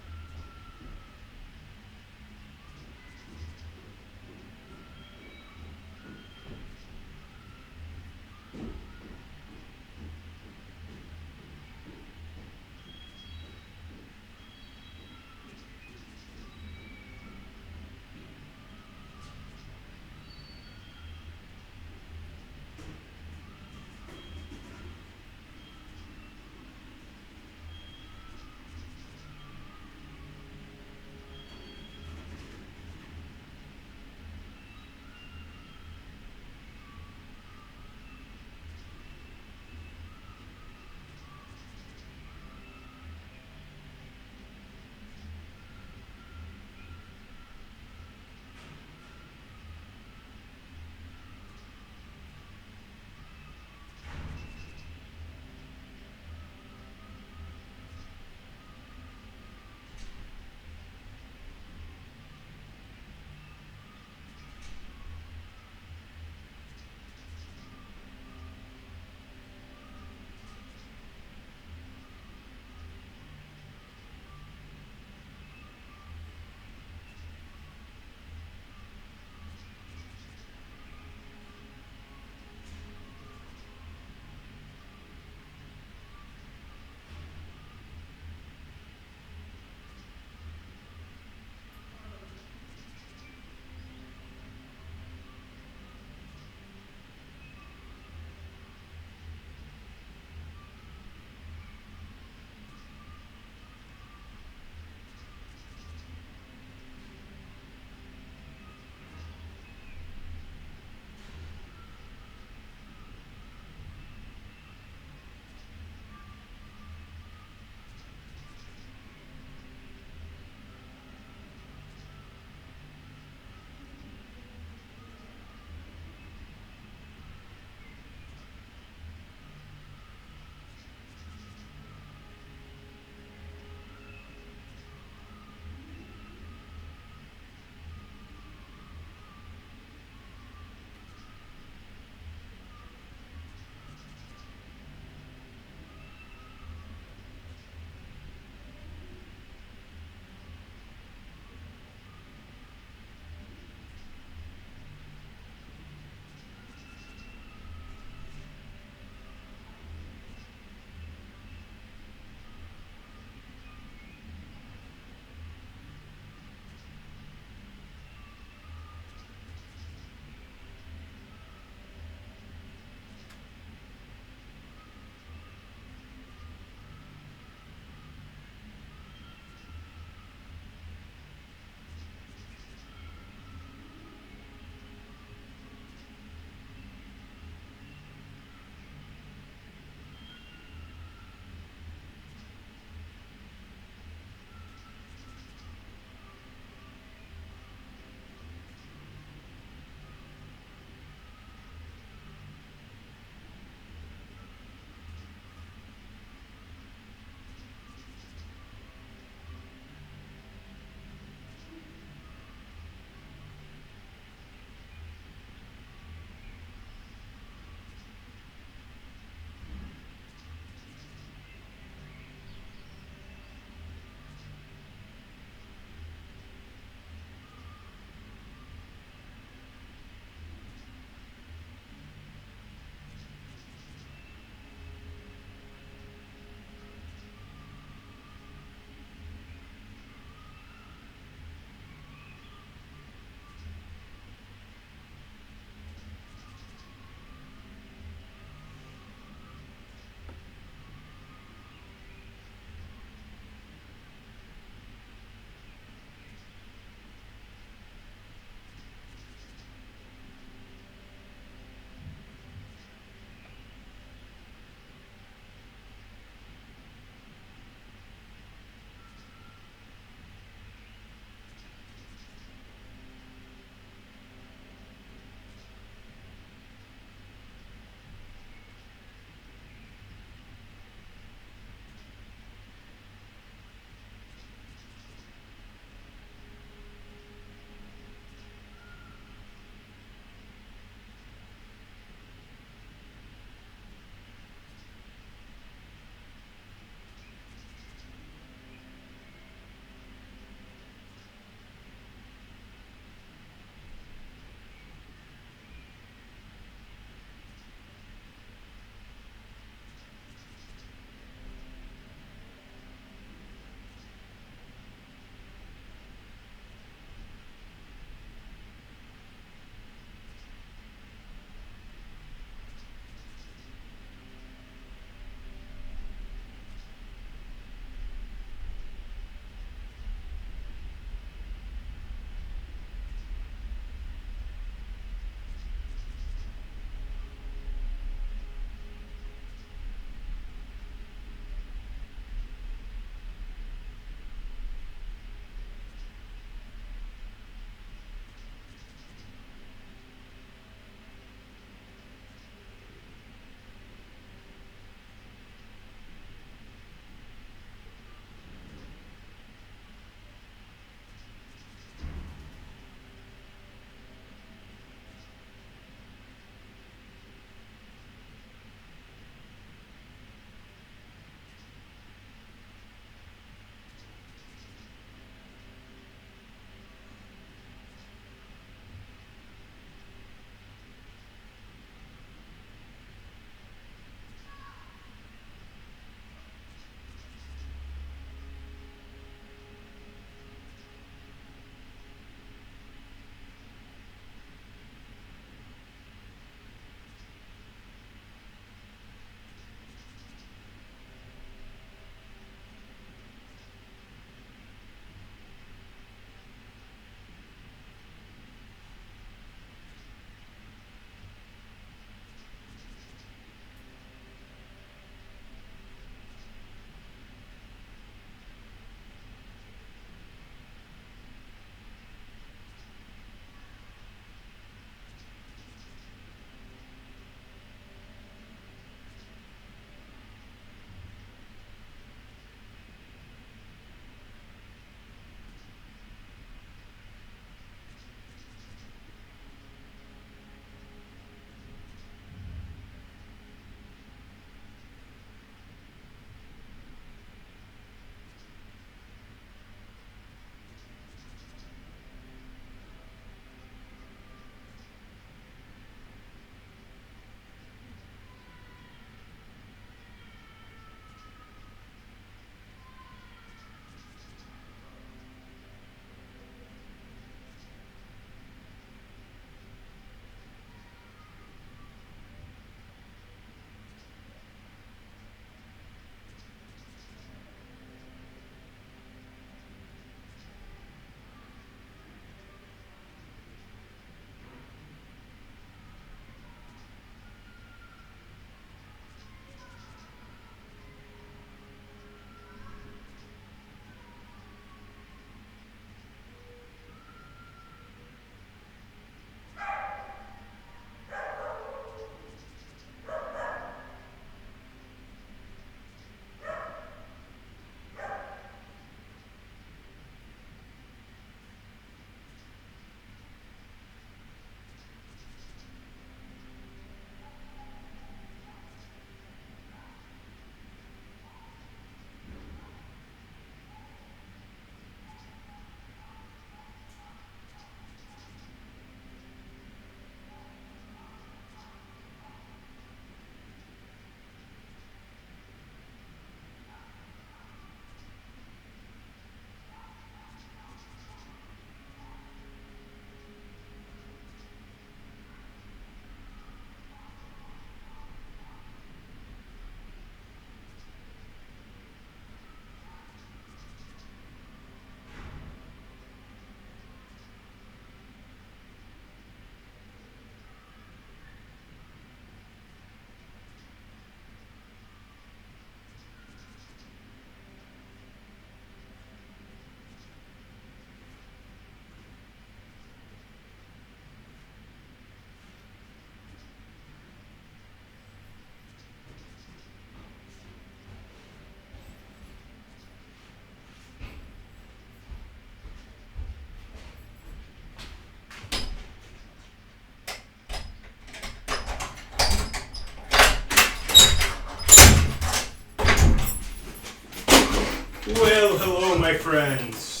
Well, hello, my friends.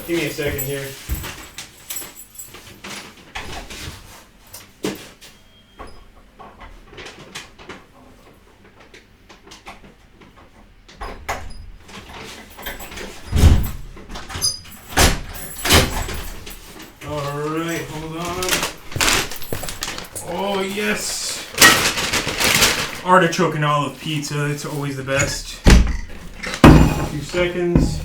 Give me a second here. Alright, hold on. Oh, yes. Artichoke and olive pizza, it's always the best. 2 seconds.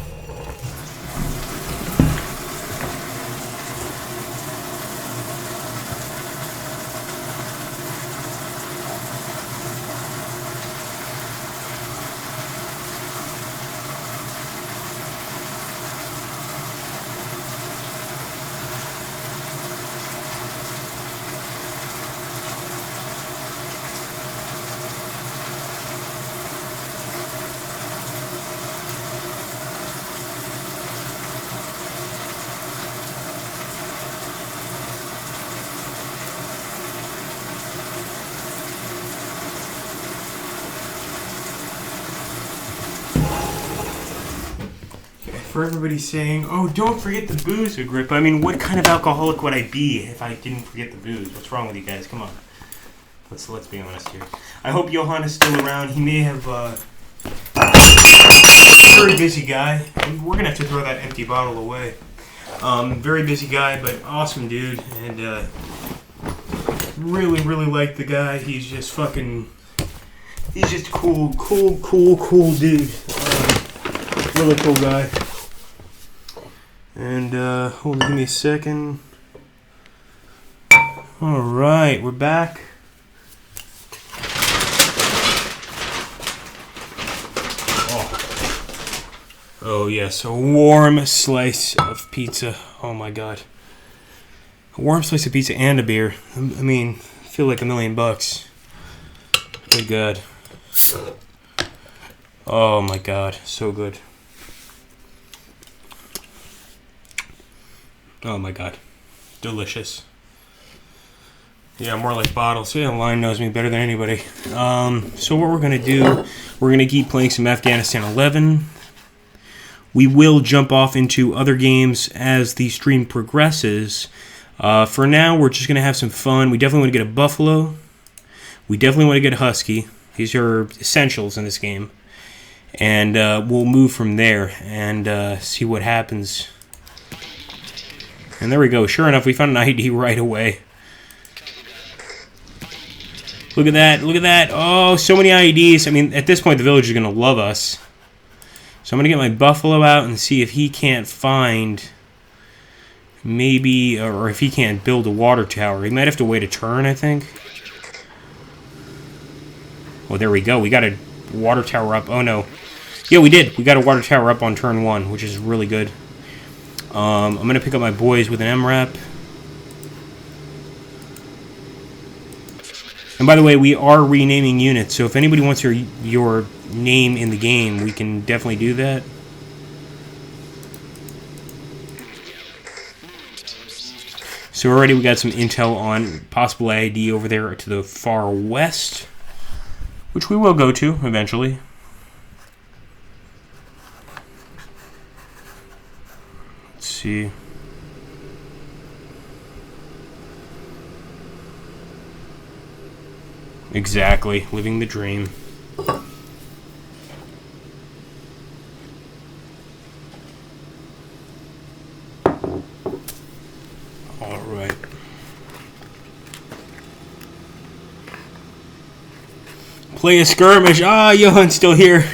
For everybody saying, oh, don't forget the booze, Agrippa. I mean, what kind of alcoholic would I be if I didn't forget the booze? What's wrong with you guys? Come on. Let's be honest here. I hope Johan is still around. He may have, very busy guy. We're going to have to throw that empty bottle away. Very busy guy, but awesome dude. And, really, really like the guy. He's just fucking, he's just cool dude. Really cool guy. And, hold on, give me a second. Alright, we're back. Oh, yes, a warm slice of pizza. Oh my god. A warm slice of pizza and a beer. I mean, I feel like $1,000,000. Good god. Oh my god, so good. Oh my god. Delicious. Yeah, more like bottles. Yeah, Line knows me better than anybody. So what we're going to do, we're going to keep playing some Afghanistan 11. We will jump off into other games as the stream progresses. For now, we're just going to have some fun. We definitely want to get a Buffalo. We definitely want to get a Husky. These are essentials in this game. And we'll move from there and see what happens. And there we go. Sure enough, we found an ID right away. Look at that. Look at that. Oh, so many IEDs. I mean, at this point, the village is going to love us. So I'm going to get my Buffalo out and see if he can't find maybe, or if he can't build a water tower. He might have to wait a turn, I think. Oh, there we go. We got a water tower up. Oh, no. Yeah, we did. We got a water tower up on turn 1, which is really good. I'm going to pick up my boys with an MRAP. And by the way, we are renaming units, so if anybody wants your name in the game, we can definitely do that. So already we got some intel on possible ID over there to the far west, which we will go to eventually. Let's see. Exactly, living the dream. All right. Play a skirmish. Ah, Johan's still here.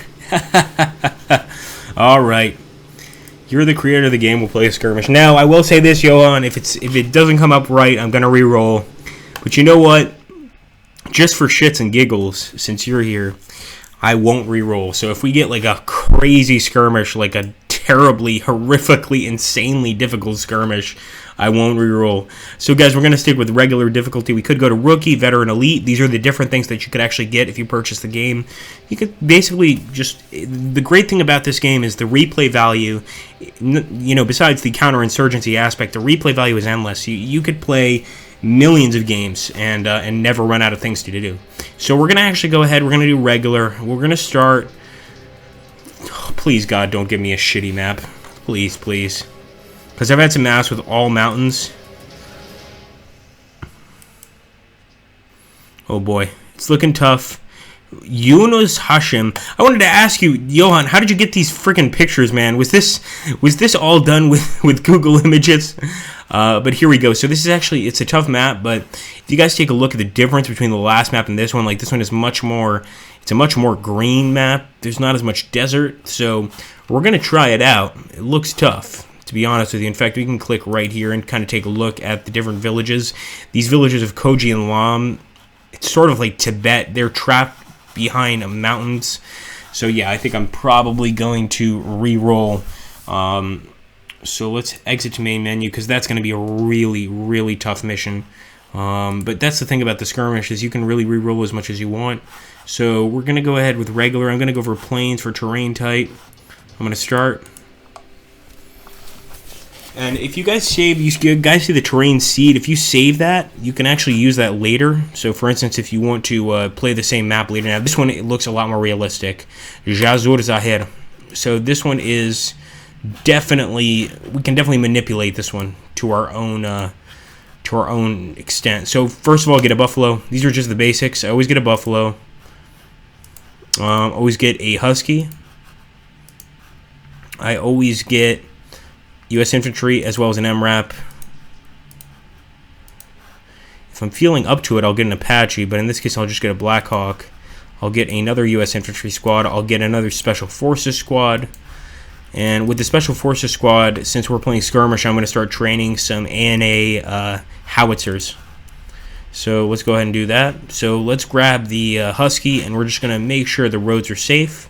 All right. You're the creator of the game. We'll play a skirmish. Now, I will say this, Johan. If it doesn't come up right, I'm gonna re-roll. But you know what? Just for shits and giggles, since you're here, I won't re-roll. So if we get like a crazy skirmish, like a terribly, horrifically, insanely difficult skirmish, I won't re-roll. So guys, we're going to stick with regular difficulty. We could go to Rookie, Veteran, Elite. These are the different things that you could actually get if you purchase the game. You could basically just... The great thing about this game is the replay value. You know, besides the counterinsurgency aspect, the replay value is endless. You could play millions of games and never run out of things to do. So we're going to actually go ahead. We're going to do regular. We're going to start... Oh, Please, God, don't give me a shitty map. Please, please. Because I've had some maps with all mountains. Oh boy. It's looking tough. Yunus Hashim. I wanted to ask you, Johan, how did you get these freaking pictures, man? Was this all done with Google Images? But here we go. So this is actually, it's a tough map, but if you guys take a look at the difference between the last map and this one, like this one is much more, it's a much more green map. There's not as much desert, so we're going to try it out. It looks tough, to be honest with you. In fact, we can click right here and kind of take a look at the different villages. These villages of Koji and Lam, it's sort of like Tibet. They're trapped behind mountains. So yeah, I think I'm probably going to re-roll. So let's exit to main menu, because that's going to be a really, really tough mission. But that's the thing about the skirmish, is you can really re-roll as much as you want. So we're going to go ahead with regular. I'm going to go for plains for terrain type. I'm going to start. And if you guys save, you guys see the terrain seed, if you save that, you can actually use that later. So for instance, if you want to play the same map later. Now this one, it looks a lot more realistic. Jazur Zahir. So this one is definitely, we can definitely manipulate this one to our own extent. So first of all, get a buffalo. These are just the basics. I always get a buffalo. Always get a husky. I always get U.S. infantry as well as an MRAP. If I'm feeling up to it, I'll get an Apache, but in this case, I'll just get a Black Hawk. I'll get another U.S. infantry squad. I'll get another special forces squad. And with the Special Forces Squad, since we're playing Skirmish, I'm going to start training some ANA howitzers. So let's go ahead and do that. So let's grab the Husky, and we're just going to make sure the roads are safe.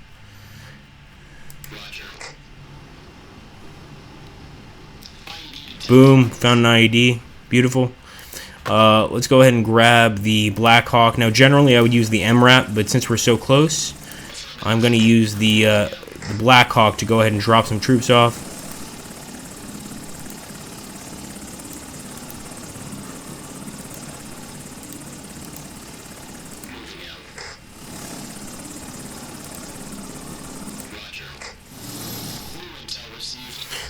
Boom, found an IED. Beautiful. Let's go ahead and grab the Black Hawk. Now, generally, I would use the MRAP, but since we're so close, I'm going to use the Black Hawk to go ahead and drop some troops off.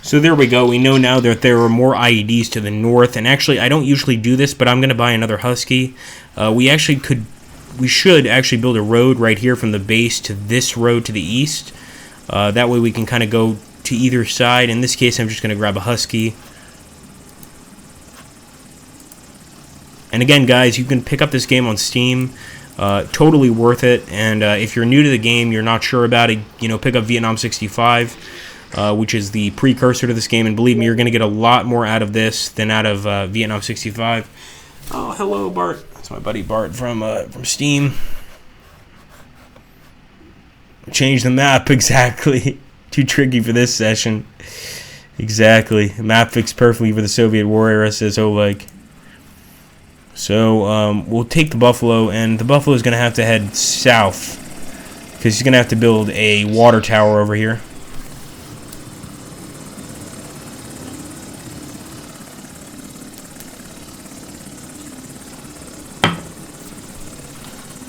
So there we go. We know now that there are more IEDs to the north, and actually, I don't usually do this, but I'm going to buy another Husky. We should actually build a road right here from the base to this road to the east. That way we can kind of go to either side. In this case, I'm just going to grab a Husky. And again, guys, you can pick up this game on Steam. Totally worth it. And if you're new to the game, you're not sure about it, pick up Vietnam 65, which is the precursor to this game. And believe me, you're going to get a lot more out of this than out of Vietnam 65. Oh, hello, Bart. That's my buddy Bart from Steam. Change the map, exactly. Too tricky for this session. Exactly. Map fixed perfectly for the Soviet war era, says Oleg. So, we'll take the Buffalo, and the Buffalo is going to have to head south, because he's going to have to build a water tower over here.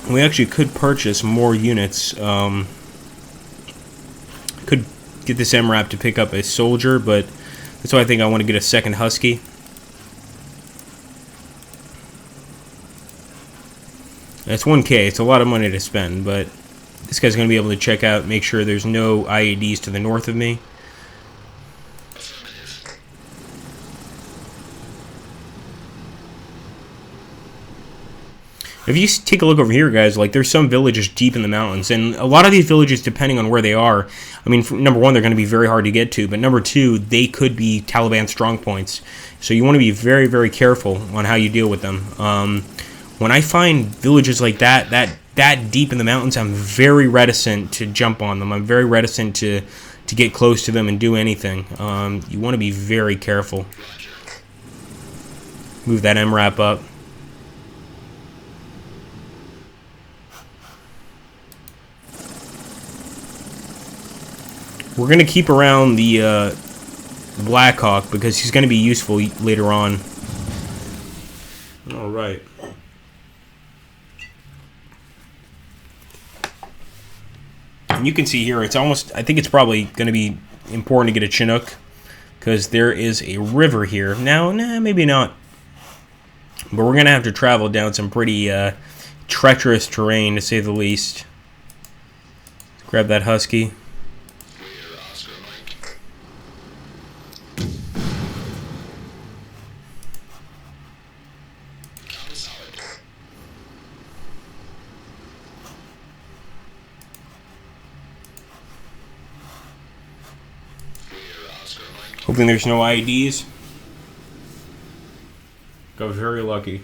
We actually could purchase more units. Could get this MRAP to pick up a soldier, but that's why I think I want to get a second Husky. That's 1K. It's a lot of money to spend, but this guy's going to be able to check out, make sure there's no IEDs to the north of me. If you take a look over here, guys, like there's some villages deep in the mountains, and a lot of these villages, depending on where they are, I mean, number one, they're going to be very hard to get to, but number two, they could be Taliban strong points. So you want to be very, very careful on how you deal with them. When I find villages like that deep in the mountains, I'm very reticent to jump on them. I'm very reticent to get close to them and do anything. You want to be very careful. Move that MRAP up. We're going to keep around the Black Hawk because he's going to be useful later on. All right. You can see here, it's almost, I think it's probably going to be important to get a Chinook, because there is a river here. Now, nah, maybe not. But we're going to have to travel down some pretty treacherous terrain, to say the least. Grab that Husky. Clear, Oscar Mike. Copy solid. Clear, Oscar Mike. Hoping there's no IEDs. Got very lucky.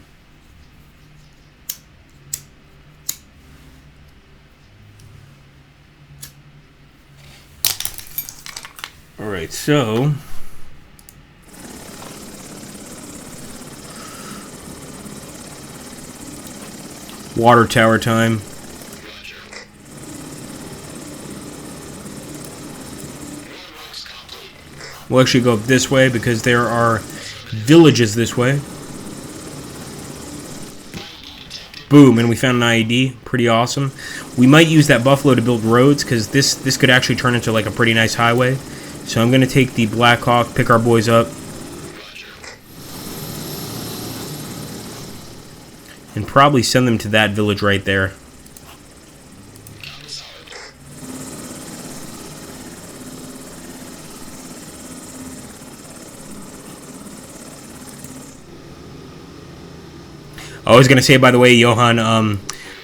Alright, so water tower time. Roger. Works complete. We'll actually go up this way because there are villages this way. Boom, and we found an IED. Pretty awesome. We might use that buffalo to build roads, because this could actually turn into like a pretty nice highway. So I'm going to take the Black Hawk, pick our boys up, Roger. and probably send them to that village right there. Copy solid. I was going to say, by the way, Johan,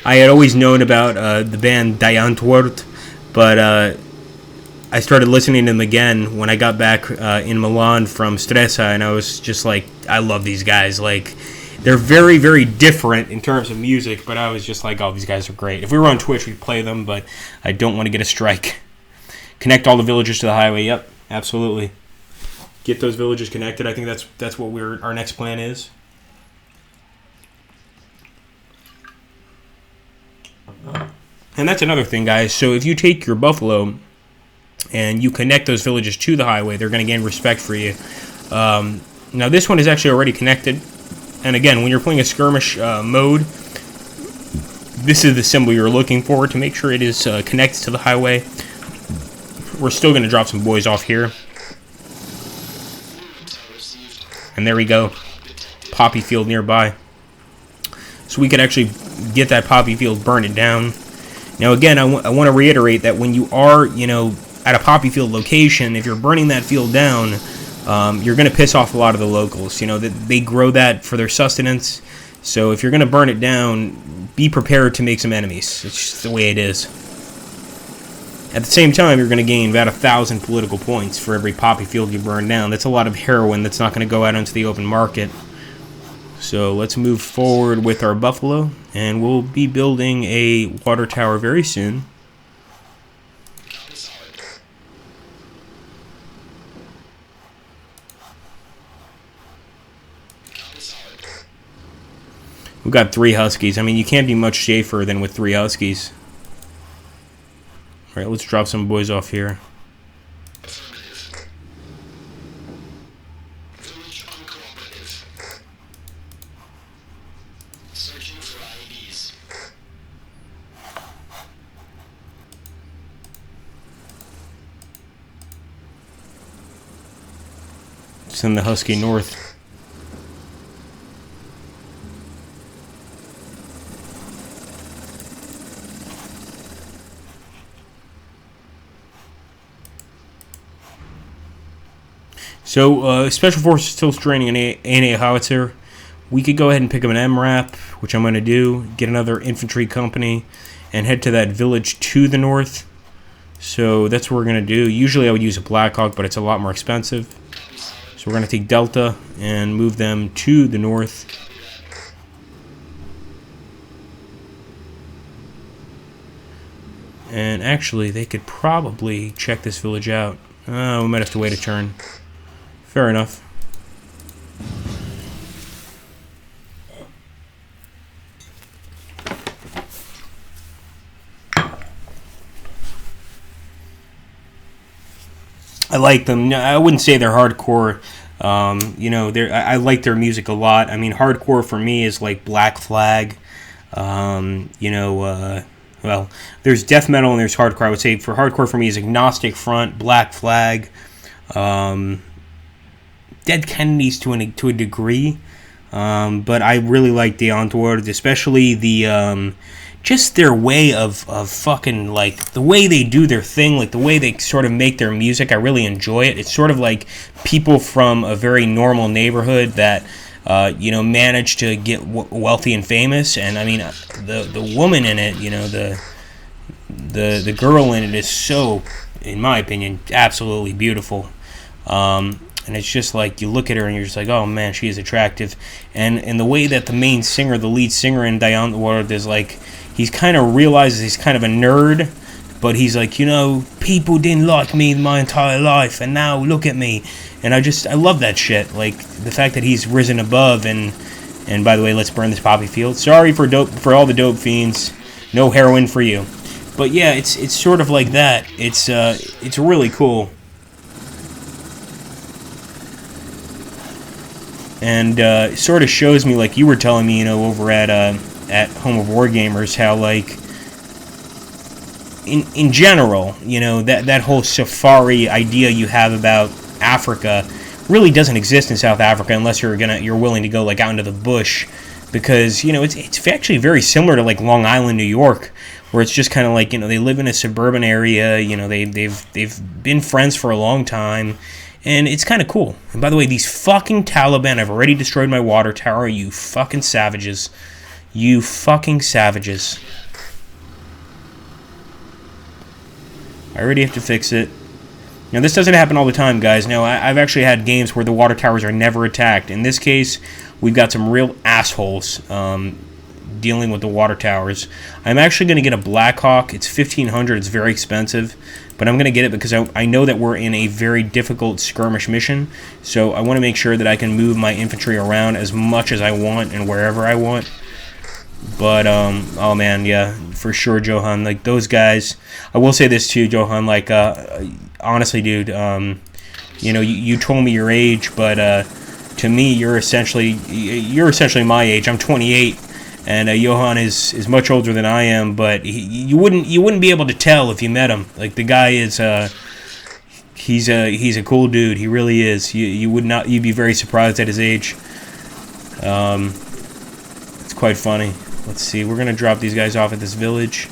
I had always known about the band Die Antwoord, but I started listening to them again when I got back in Milan from Stresa, and I was just like, I love these guys. Like, they're very, very different in terms of music, but I was just like, oh, these guys are great. If we were on Twitch, we'd play them, but I don't want to get a strike. Connect all the villages to the highway. Yep, absolutely. Get those villages connected. I think that's what our next plan is. And that's another thing, guys. So if you take your buffalo and you connect those villages to the highway, they're going to gain respect for you. Now, this one is actually already connected. And again, when you're playing a skirmish mode, this is the symbol you're looking for to make sure it is connected to the highway. We're still going to drop some boys off here. And there we go. Poppy field nearby. So we could actually get that poppy field, burn it down. Now again, I want to reiterate that when you are, at a poppy field location, if you're burning that field down, you're going to piss off a lot of the locals. They grow that for their sustenance. So if you're going to burn it down, be prepared to make some enemies. It's just the way it is. At the same time, you're going to gain about 1,000 political points for every poppy field you burn down. That's a lot of heroin that's not going to go out into the open market. So let's move forward with our buffalo, and we'll be building a water tower very soon. We've got 3 Huskies. I mean, you can't be much safer than with 3 Huskies. Alright, let's drop some boys off here. Affirmative. Village uncooperative. Searching for IEDs. Send the Husky north. So, Special Forces still training an AA howitzer. We could go ahead and pick up an MRAP, which I'm going to do, get another infantry company, and head to that village to the north. So that's what we're going to do. Usually I would use a Blackhawk, but it's a lot more expensive. So we're going to take Delta and move them to the north. And actually, they could probably check this village out. We might have to wait a turn. Fair enough. I like them. I wouldn't say they're hardcore. I like their music a lot. I mean, hardcore for me is like Black Flag. well, there's death metal and there's hardcore. I would say for hardcore for me is Agnostic Front, Black Flag, Dead Kennedys to a degree, but I really like the Entourage, especially the just their way of fucking, like, the way they do their thing, like the way they sort of make their music. I really enjoy it. It's sort of like people from a very normal neighborhood that manage to get wealthy and famous. And I mean, the woman in it, the girl in it is so, in my opinion, absolutely beautiful. And it's just like, you look at her and you're just like, oh man, she is attractive. And the way that the main singer, the lead singer in Dion the World, is like, he's kind of realizes he's kind of a nerd, but he's like, people didn't like me my entire life, and now look at me. And I love that shit. Like, the fact that he's risen above, and by the way, let's burn this poppy field. Sorry for all the dope fiends. No heroin for you. But yeah, it's sort of like that. It's really cool. And it sort of shows me, like you were telling me, over at Home of War Gamers, how, like, in general, that whole safari idea you have about Africa really doesn't exist in South Africa unless you're willing to go, like, out into the bush, because it's actually very similar to, like, Long Island, New York, where it's just kind of like, they live in a suburban area, they've been friends for a long time. And it's kind of cool. And by the way, these fucking Taliban have already destroyed my water tower, you fucking savages. You fucking savages. I already have to fix it. Now, this doesn't happen all the time, guys. Now, I've actually had games where the water towers are never attacked. In this case, we've got some real assholes dealing with the water towers. I'm actually going to get a Black Hawk. It's $1,500. It's very expensive. But I'm going to get it because I know that we're in a very difficult skirmish mission. So I want to make sure that I can move my infantry around as much as I want and wherever I want. But, oh man, yeah, for sure, Johan. Like, those guys, I will say this too, Johan, like, honestly, dude, you told me your age, but to me, you're essentially my age. I'm 28. And Johan is much older than I am, but you wouldn't be able to tell if you met him. Like, the guy is he's a cool dude. He really is. You'd be very surprised at his age. It's quite funny. Let's see. We're gonna drop these guys off at this village.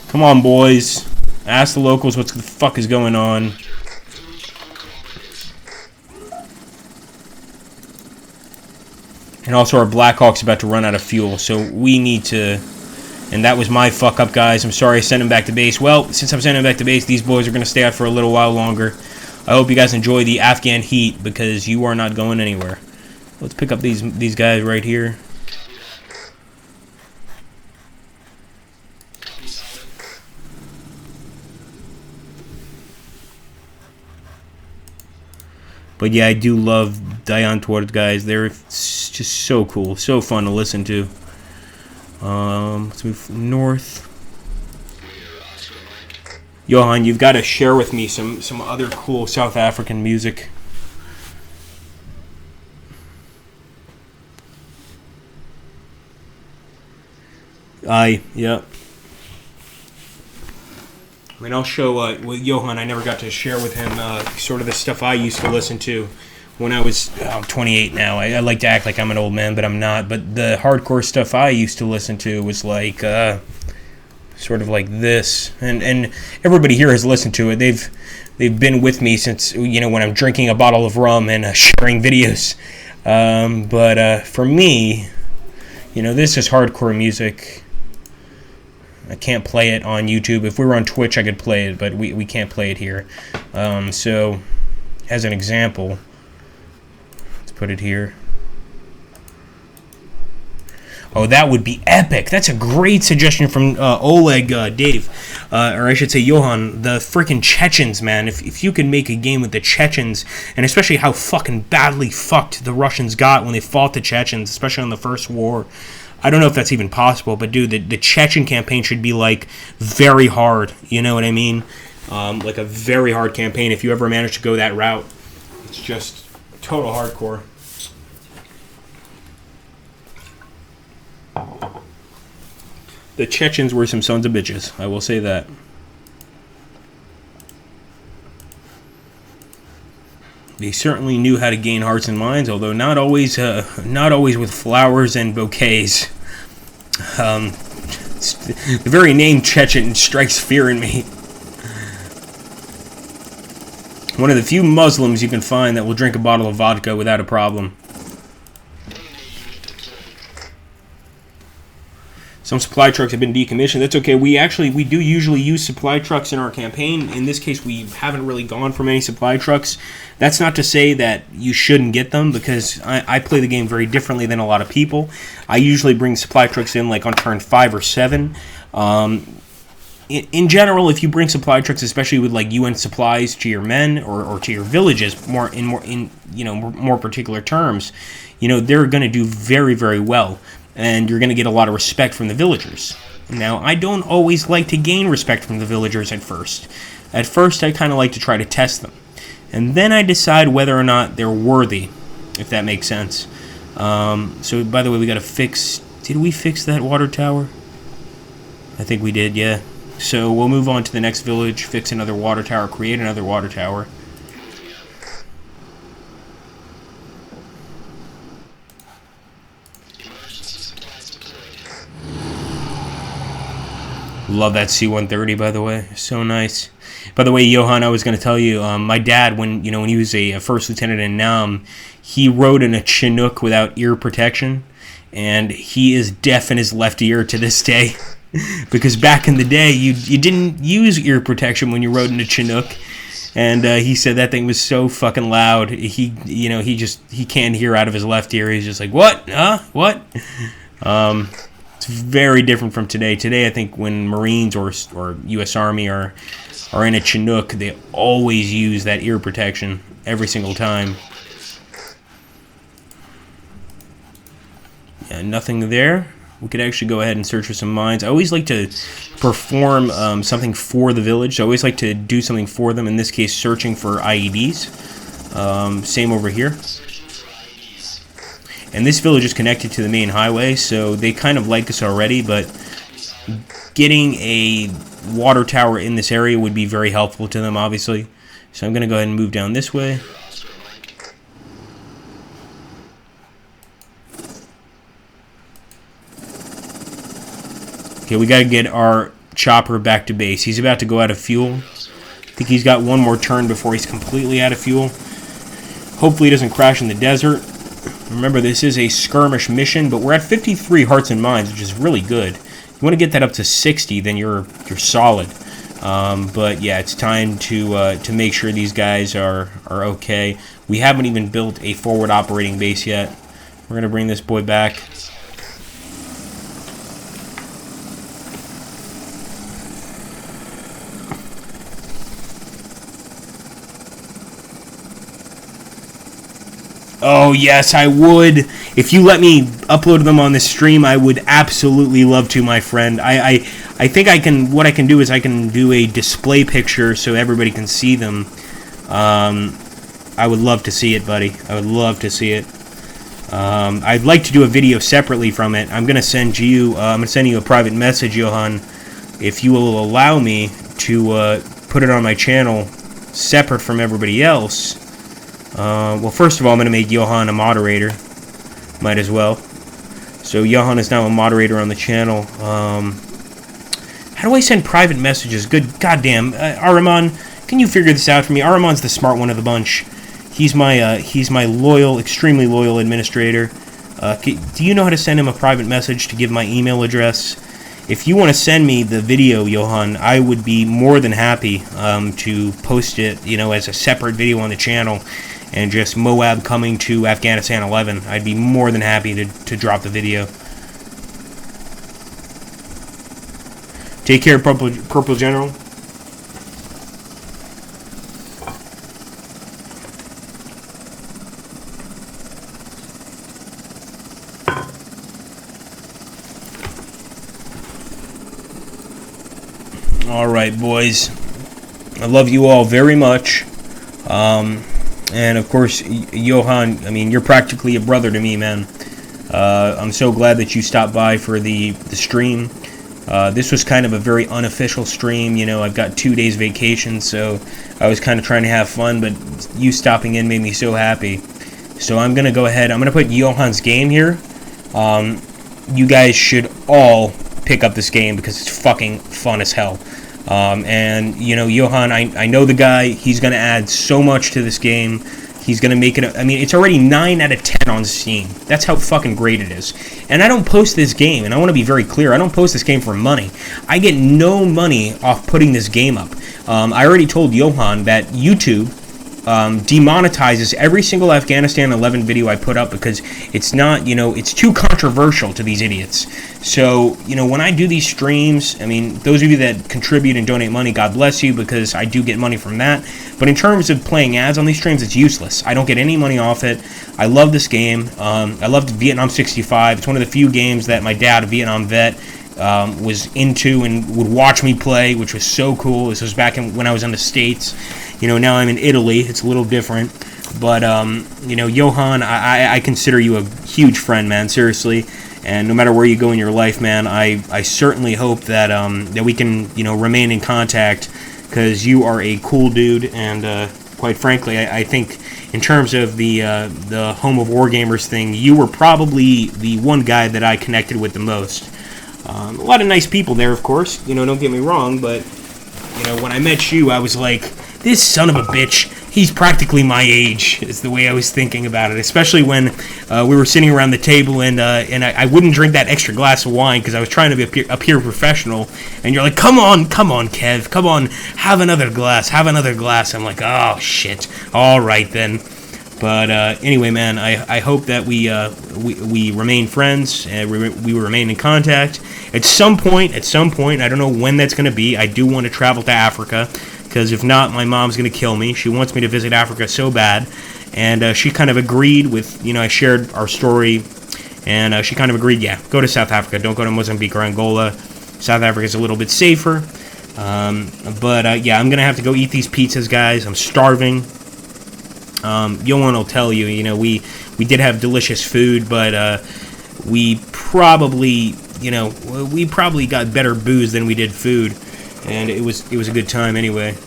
Come on, boys. Ask the locals what the fuck is going on. And also, our Blackhawk's about to run out of fuel, so we need to... And that was my fuck up, guys. I'm sorry I sent him back to base. Well, since I'm sending him back to base, these boys are going to stay out for a little while longer. I hope you guys enjoy the Afghan heat, because you are not going anywhere. Let's pick up these guys right here. But yeah, I do love Dion Towards guys. They're just so cool, so fun to listen to. Let's move north. Johan, you've got to share with me some other cool South African music. Yeah. I mean, I'll show with Johan. I never got to share with him sort of the stuff I used to listen to when I was 28 now. I like to act like I'm an old man, but I'm not. But the hardcore stuff I used to listen to was like sort of like this, and everybody here has listened to it. They've been with me since when I'm drinking a bottle of rum and sharing videos. But for me, this is hardcore music. I can't play it on YouTube. If we were on Twitch, I could play it, but we can't play it here. So, as an example, let's put it here. Oh, that would be epic. That's a great suggestion from Oleg, Dave. Or I should say Johan, the freaking Chechens, man. If you could make a game with the Chechens, and especially how fucking badly fucked the Russians got when they fought the Chechens, especially on the first war. I don't know if that's even possible, but dude, the Chechen campaign should be like very hard. You know what I mean? Like a very hard campaign. If you ever manage to go that route, it's just total hardcore. The Chechens were some sons of bitches. I will say that. They certainly knew how to gain hearts and minds, although not always with flowers and bouquets. The very name Chechen strikes fear in me. One of the few Muslims you can find that will drink a bottle of vodka without a problem. Some supply trucks have been decommissioned. That's okay. We do usually use supply trucks in our campaign. In this case, we haven't really gone for many supply trucks. That's not to say that you shouldn't get them, because I play the game very differently than a lot of people. I usually bring supply trucks in like on turn 5 or 7. In general, if you bring supply trucks, especially with like UN supplies to your men or to your villages, more particular terms, they're going to do very, very well. And you're going to get a lot of respect from the villagers. Now, I don't always like to gain respect from the villagers at first. At first, I kind of like to try to test them. And then I decide whether or not they're worthy, if that makes sense. So, by the way, we got to fix... Did we fix that water tower? I think we did, yeah. So, we'll move on to the next village, fix another water tower, create another water tower. Love that C-130, by the way. So nice. By the way, Johan, I was going to tell you, my dad, when he was a first lieutenant in Nam, he rode in a Chinook without ear protection, and he is deaf in his left ear to this day. Because back in the day, you didn't use ear protection when you rode in a Chinook, and he said that thing was so fucking loud. He can't hear out of his left ear. He's just like, what? Huh? What? It's very different from today. Today, I think when Marines or U.S. Army are in a Chinook, they always use that ear protection every single time. Yeah, nothing there. We could actually go ahead and search for some mines. I always like to perform something for the village. I always like to do something for them. In this case, searching for IEDs. Same over here. And this village is connected to the main highway, so they kind of like us already, but getting a water tower in this area would be very helpful to them, obviously. So I'm going to go ahead and move down this way. Okay, we got to get our chopper back to base. He's about to go out of fuel. I think he's got one more turn before he's completely out of fuel. Hopefully he doesn't crash in the desert. Remember, this is a skirmish mission, but we're at 53 hearts and minds, which is really good. You want to get that up to 60, then you're solid. But yeah, it's time to make sure these guys are okay. We haven't even built a forward operating base yet. We're gonna bring this boy back. Oh, yes, I would. If you let me upload them on this stream, I would absolutely love to, my friend. I think I can... What I can do is I can do a display picture so everybody can see them. I would love to see it, buddy. I would love to see it. I'd like to do a video separately from it. I'm going to send you... I'm going to send you a private message, Johan, if you will allow me to put it on my channel separate from everybody else. Well, first of all, I'm going to make Johan a moderator. Might as well. So Johan is now a moderator on the channel. How do I send private messages? Good goddamn. Araman, can you figure this out for me? Araman's the smart one of the bunch. He's my loyal, extremely loyal administrator. Do you know how to send him a private message to give my email address? If you want to send me the video, Johan, I would be more than happy to post it, as a separate video on the channel. And just Moab coming to Afghanistan 11. I'd be more than happy to drop the video. Take care, Purple General. Alright, boys. I love you all very much. And of course, Johan, I mean, you're practically a brother to me, man. I'm so glad that you stopped by for the stream. This was kind of a very unofficial stream. You know, I've got 2 days vacation, so I was kind of trying to have fun, but you stopping in made me so happy. So I'm going to go ahead. I'm going to put Johan's game here. You guys should all pick up this game because it's fucking fun as hell. And, you know, Johan, I know the guy. He's going to add so much to this game. He's going to make it, I mean, it's already 9 out of 10 on Steam. That's how fucking great it is. And I don't post this game, and I want to be very clear, I don't post this game for money. I get no money off putting this game up. I already told Johan that YouTube demonetizes every single Afghanistan 11 video I put up because it's not, you know, it's too controversial to these idiots. So, you know, when I do these streams, I mean, those of you that contribute and donate money, God bless you, because I do get money from that. But in terms of playing ads on these streams, it's useless. I don't get any money off it. I love this game. I loved Vietnam 65. It's one of the few games that my dad, a Vietnam vet, was into and would watch me play, which was so cool. This was back when I was in the States. You know, now I'm in Italy. It's a little different. But, you know, Johan, I consider you a huge friend, man, seriously. And no matter where you go in your life, man, I certainly hope that that we can, you know, remain in contact because you are a cool dude. And quite frankly, I think in terms of the Home of Wargamers thing, you were probably the one guy that I connected with the most. A lot of nice people there, of course. You know, don't get me wrong, but, you know, when I met you, I was like, this son of a bitch, he's practically my age, is the way I was thinking about it. Especially when we were sitting around the table and I wouldn't drink that extra glass of wine because I was trying to appear professional. And you're like, come on, Kev, come on, have another glass. I'm like, oh, shit. All right, then. But anyway, man, I hope that we remain friends and we remain in contact. At some point, I don't know when that's going to be, I do want to travel to Africa. Because if not, my mom's going to kill me. She wants me to visit Africa so bad. And she kind of agreed with, you know, I shared our story. And she kind of agreed, yeah, go to South Africa. Don't go to Mozambique or Angola. South Africa is a little bit safer. But yeah, I'm going to have to go eat these pizzas, guys. I'm starving. Johan will tell you, you know, we did have delicious food. But we probably, you know, we probably got better booze than we did food. And it was a good time anyway.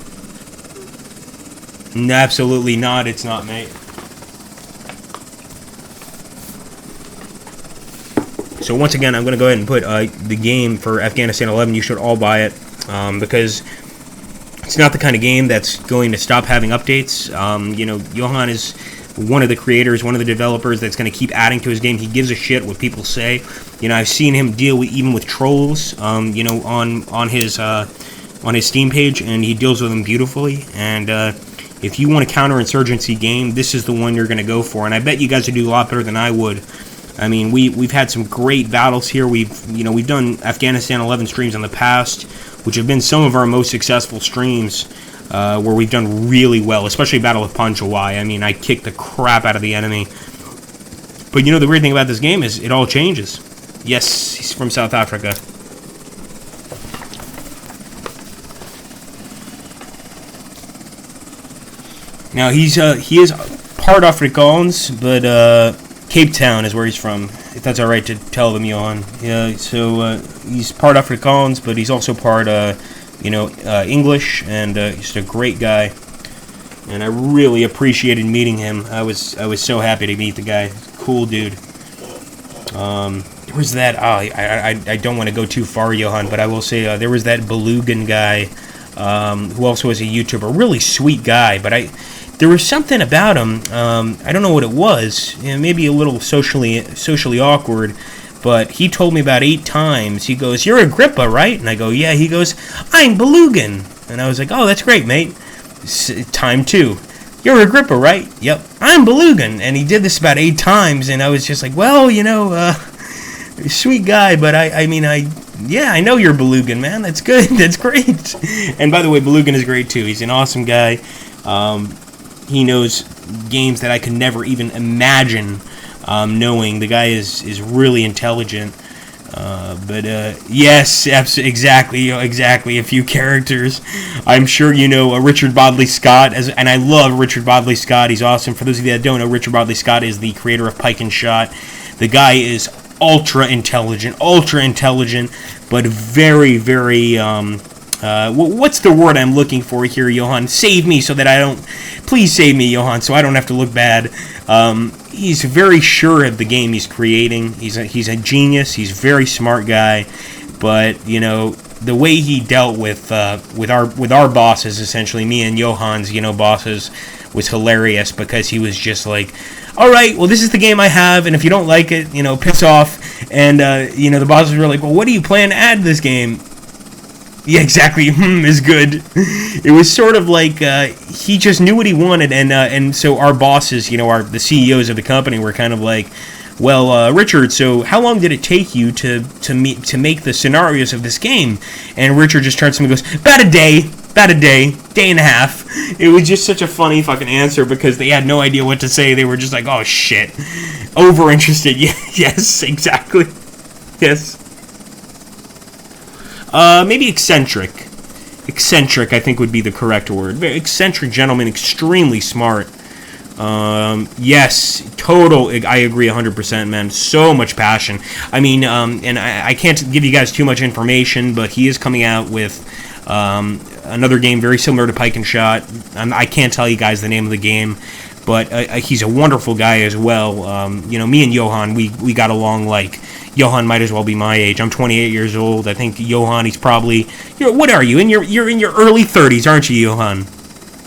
No, absolutely not. It's not, mate. So once again, I'm going to go ahead and put the game for Afghanistan 11. You should all buy it because it's not the kind of game that's going to stop having updates. You know, Johan is one of the creators, one of the developers that's going to keep adding to his game. He gives a shit what people say. You know, I've seen him deal even with trolls. You know, on his Steam page, and he deals with them beautifully. And if you want a counterinsurgency game, this is the one you're going to go for. And I bet you guys would do a lot better than I would. I mean, we've had some great battles here. We've done Afghanistan 11 streams in the past, which have been some of our most successful streams, where we've done really well, especially Battle of Panchawai. I mean, I kicked the crap out of the enemy. But you know, the weird thing about this game is it all changes. Yes, he's from South Africa. Now, he is part Afrikaans, but Cape Town is where he's from, if that's alright to tell them, Johan. Yeah, so he's part Afrikaans, but he's also part, you know, English, and he's a great guy. And I really appreciated meeting him. I was so happy to meet the guy. Cool dude. There was that, I don't want to go too far, Johan, but I will say there was that Belugan guy, who also is a YouTuber. Really sweet guy, but there was something about him, I don't know what it was, you know, maybe a little socially awkward, but he told me about 8 times, he goes, "You're Agrippa, right?" And I go, "Yeah." He goes, "I'm Belugan." And I was like, "Oh, that's great, mate." Time 2. "You're Agrippa, right?" "Yep." "I'm Belugan." And he did this about 8 times, and I was just like, well, you know, sweet guy, but yeah, I know you're Belugan, man. That's good. That's great. And by the way, Belugan is great too. He's an awesome guy. He knows games that I could never even imagine knowing. The guy is really intelligent. But yes, exactly. A few characters. I'm sure you know Richard Bodley Scott, and I love Richard Bodley Scott. He's awesome. For those of you that don't know, Richard Bodley Scott is the creator of Pike and Shot. The guy is ultra intelligent, but very, very, what's the word I'm looking for here, Johan? Save me so that I don't, please save me, Johan, so I don't have to look bad. He's very sure of the game he's creating. He's a genius. He's a very smart guy, but, you know, the way he dealt with our bosses, essentially, me and Johan's, you know, bosses, was hilarious, because he was just like, all right, well, this is the game I have, and if you don't like it, you know, piss off. And, you know, the bosses were like, well, what do you plan to add to this game? Yeah, exactly, is good. It was sort of like, he just knew what he wanted, and so our bosses, you know, the CEOs of the company were kind of like, well, Richard, so how long did it take you to make the scenarios of this game? And Richard just turns to me and goes, about a day and a half. It was just such a funny fucking answer, because they had no idea what to say. They were just like, oh shit, over interested. Yes, exactly. Yes. Maybe eccentric. Eccentric, I think, would be the correct word. Very eccentric gentleman, extremely smart. Yes, I agree 100%, man. So much passion. I mean, and I can't give you guys too much information, but he is coming out with another game very similar to Pike and Shot. I can't tell you guys the name of the game, but he's a wonderful guy as well. You know, me and Johan, we got along like, Johan might as well be my age. I'm 28 years old. I think Johan, he's probably, what are you? You're in your early 30s, aren't you, Johan?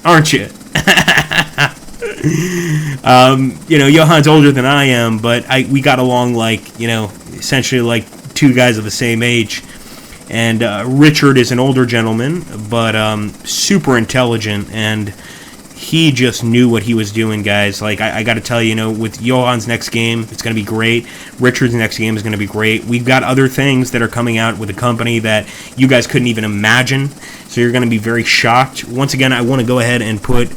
Aren't you? You know, Johan's older than I am, but we got along like, you know, essentially like two guys of the same age. And Richard is an older gentleman, but super intelligent, and he just knew what he was doing, guys. Like, I got to tell you, you know, with Johan's next game, it's going to be great. Richard's next game is going to be great. We've got other things that are coming out with the company that you guys couldn't even imagine, so you're going to be very shocked. Once again, I want to go ahead and put...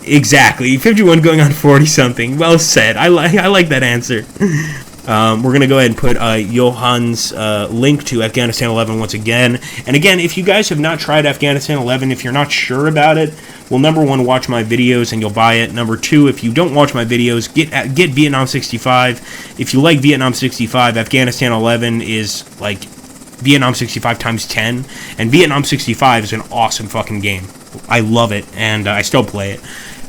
Exactly, 51 going on 40-something. Well said. I like that answer. We're going to go ahead and put Johan's link to Afghanistan 11 once again. And again, if you guys have not tried Afghanistan 11, if you're not sure about it, well, number one, watch my videos and you'll buy it. Number two, if you don't watch my videos, get Vietnam 65. If you like Vietnam 65, Afghanistan 11 is like Vietnam 65 times 10. And Vietnam 65 is an awesome fucking game. I love it, and I still play it.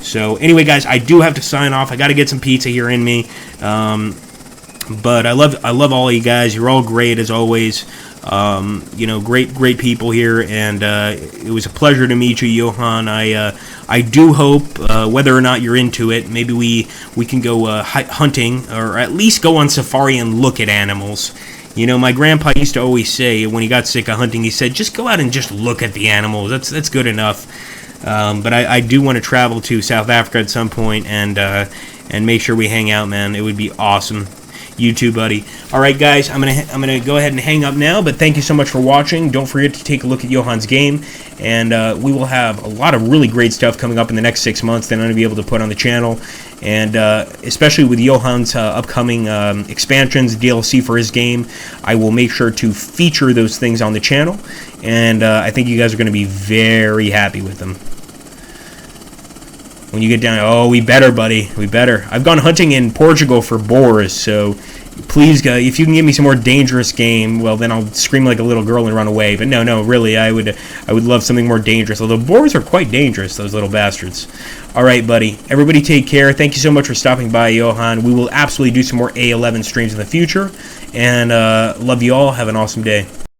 So anyway, guys, I do have to sign off. I got to get some pizza here in me. But I love all of you guys. You're all great as always. You know, great people here, and it was a pleasure to meet you, Johan. I do hope, whether or not you're into it, maybe we can go hunting, or at least go on safari and look at animals. You know, my grandpa used to always say, when he got sick of hunting, he said, just go out and just look at the animals. That's good enough. But I do want to travel to South Africa at some point and make sure we hang out, man. It would be awesome. You too, buddy. All right, guys, I'm gonna go ahead and hang up now. But thank you so much for watching. Don't forget to take a look at Johan's game, and we will have a lot of really great stuff coming up in the next 6 months that I'm gonna be able to put on the channel, and especially with Johan's upcoming expansions, DLC for his game, I will make sure to feature those things on the channel, and I think you guys are gonna be very happy with them. When you get down, oh, we better, buddy. We better. I've gone hunting in Portugal for boars, so please, if you can give me some more dangerous game, well, then I'll scream like a little girl and run away. But no, really, I would love something more dangerous. Although boars are quite dangerous, those little bastards. All right, buddy. Everybody take care. Thank you so much for stopping by, Johan. We will absolutely do some more A11 streams in the future. And love you all. Have an awesome day.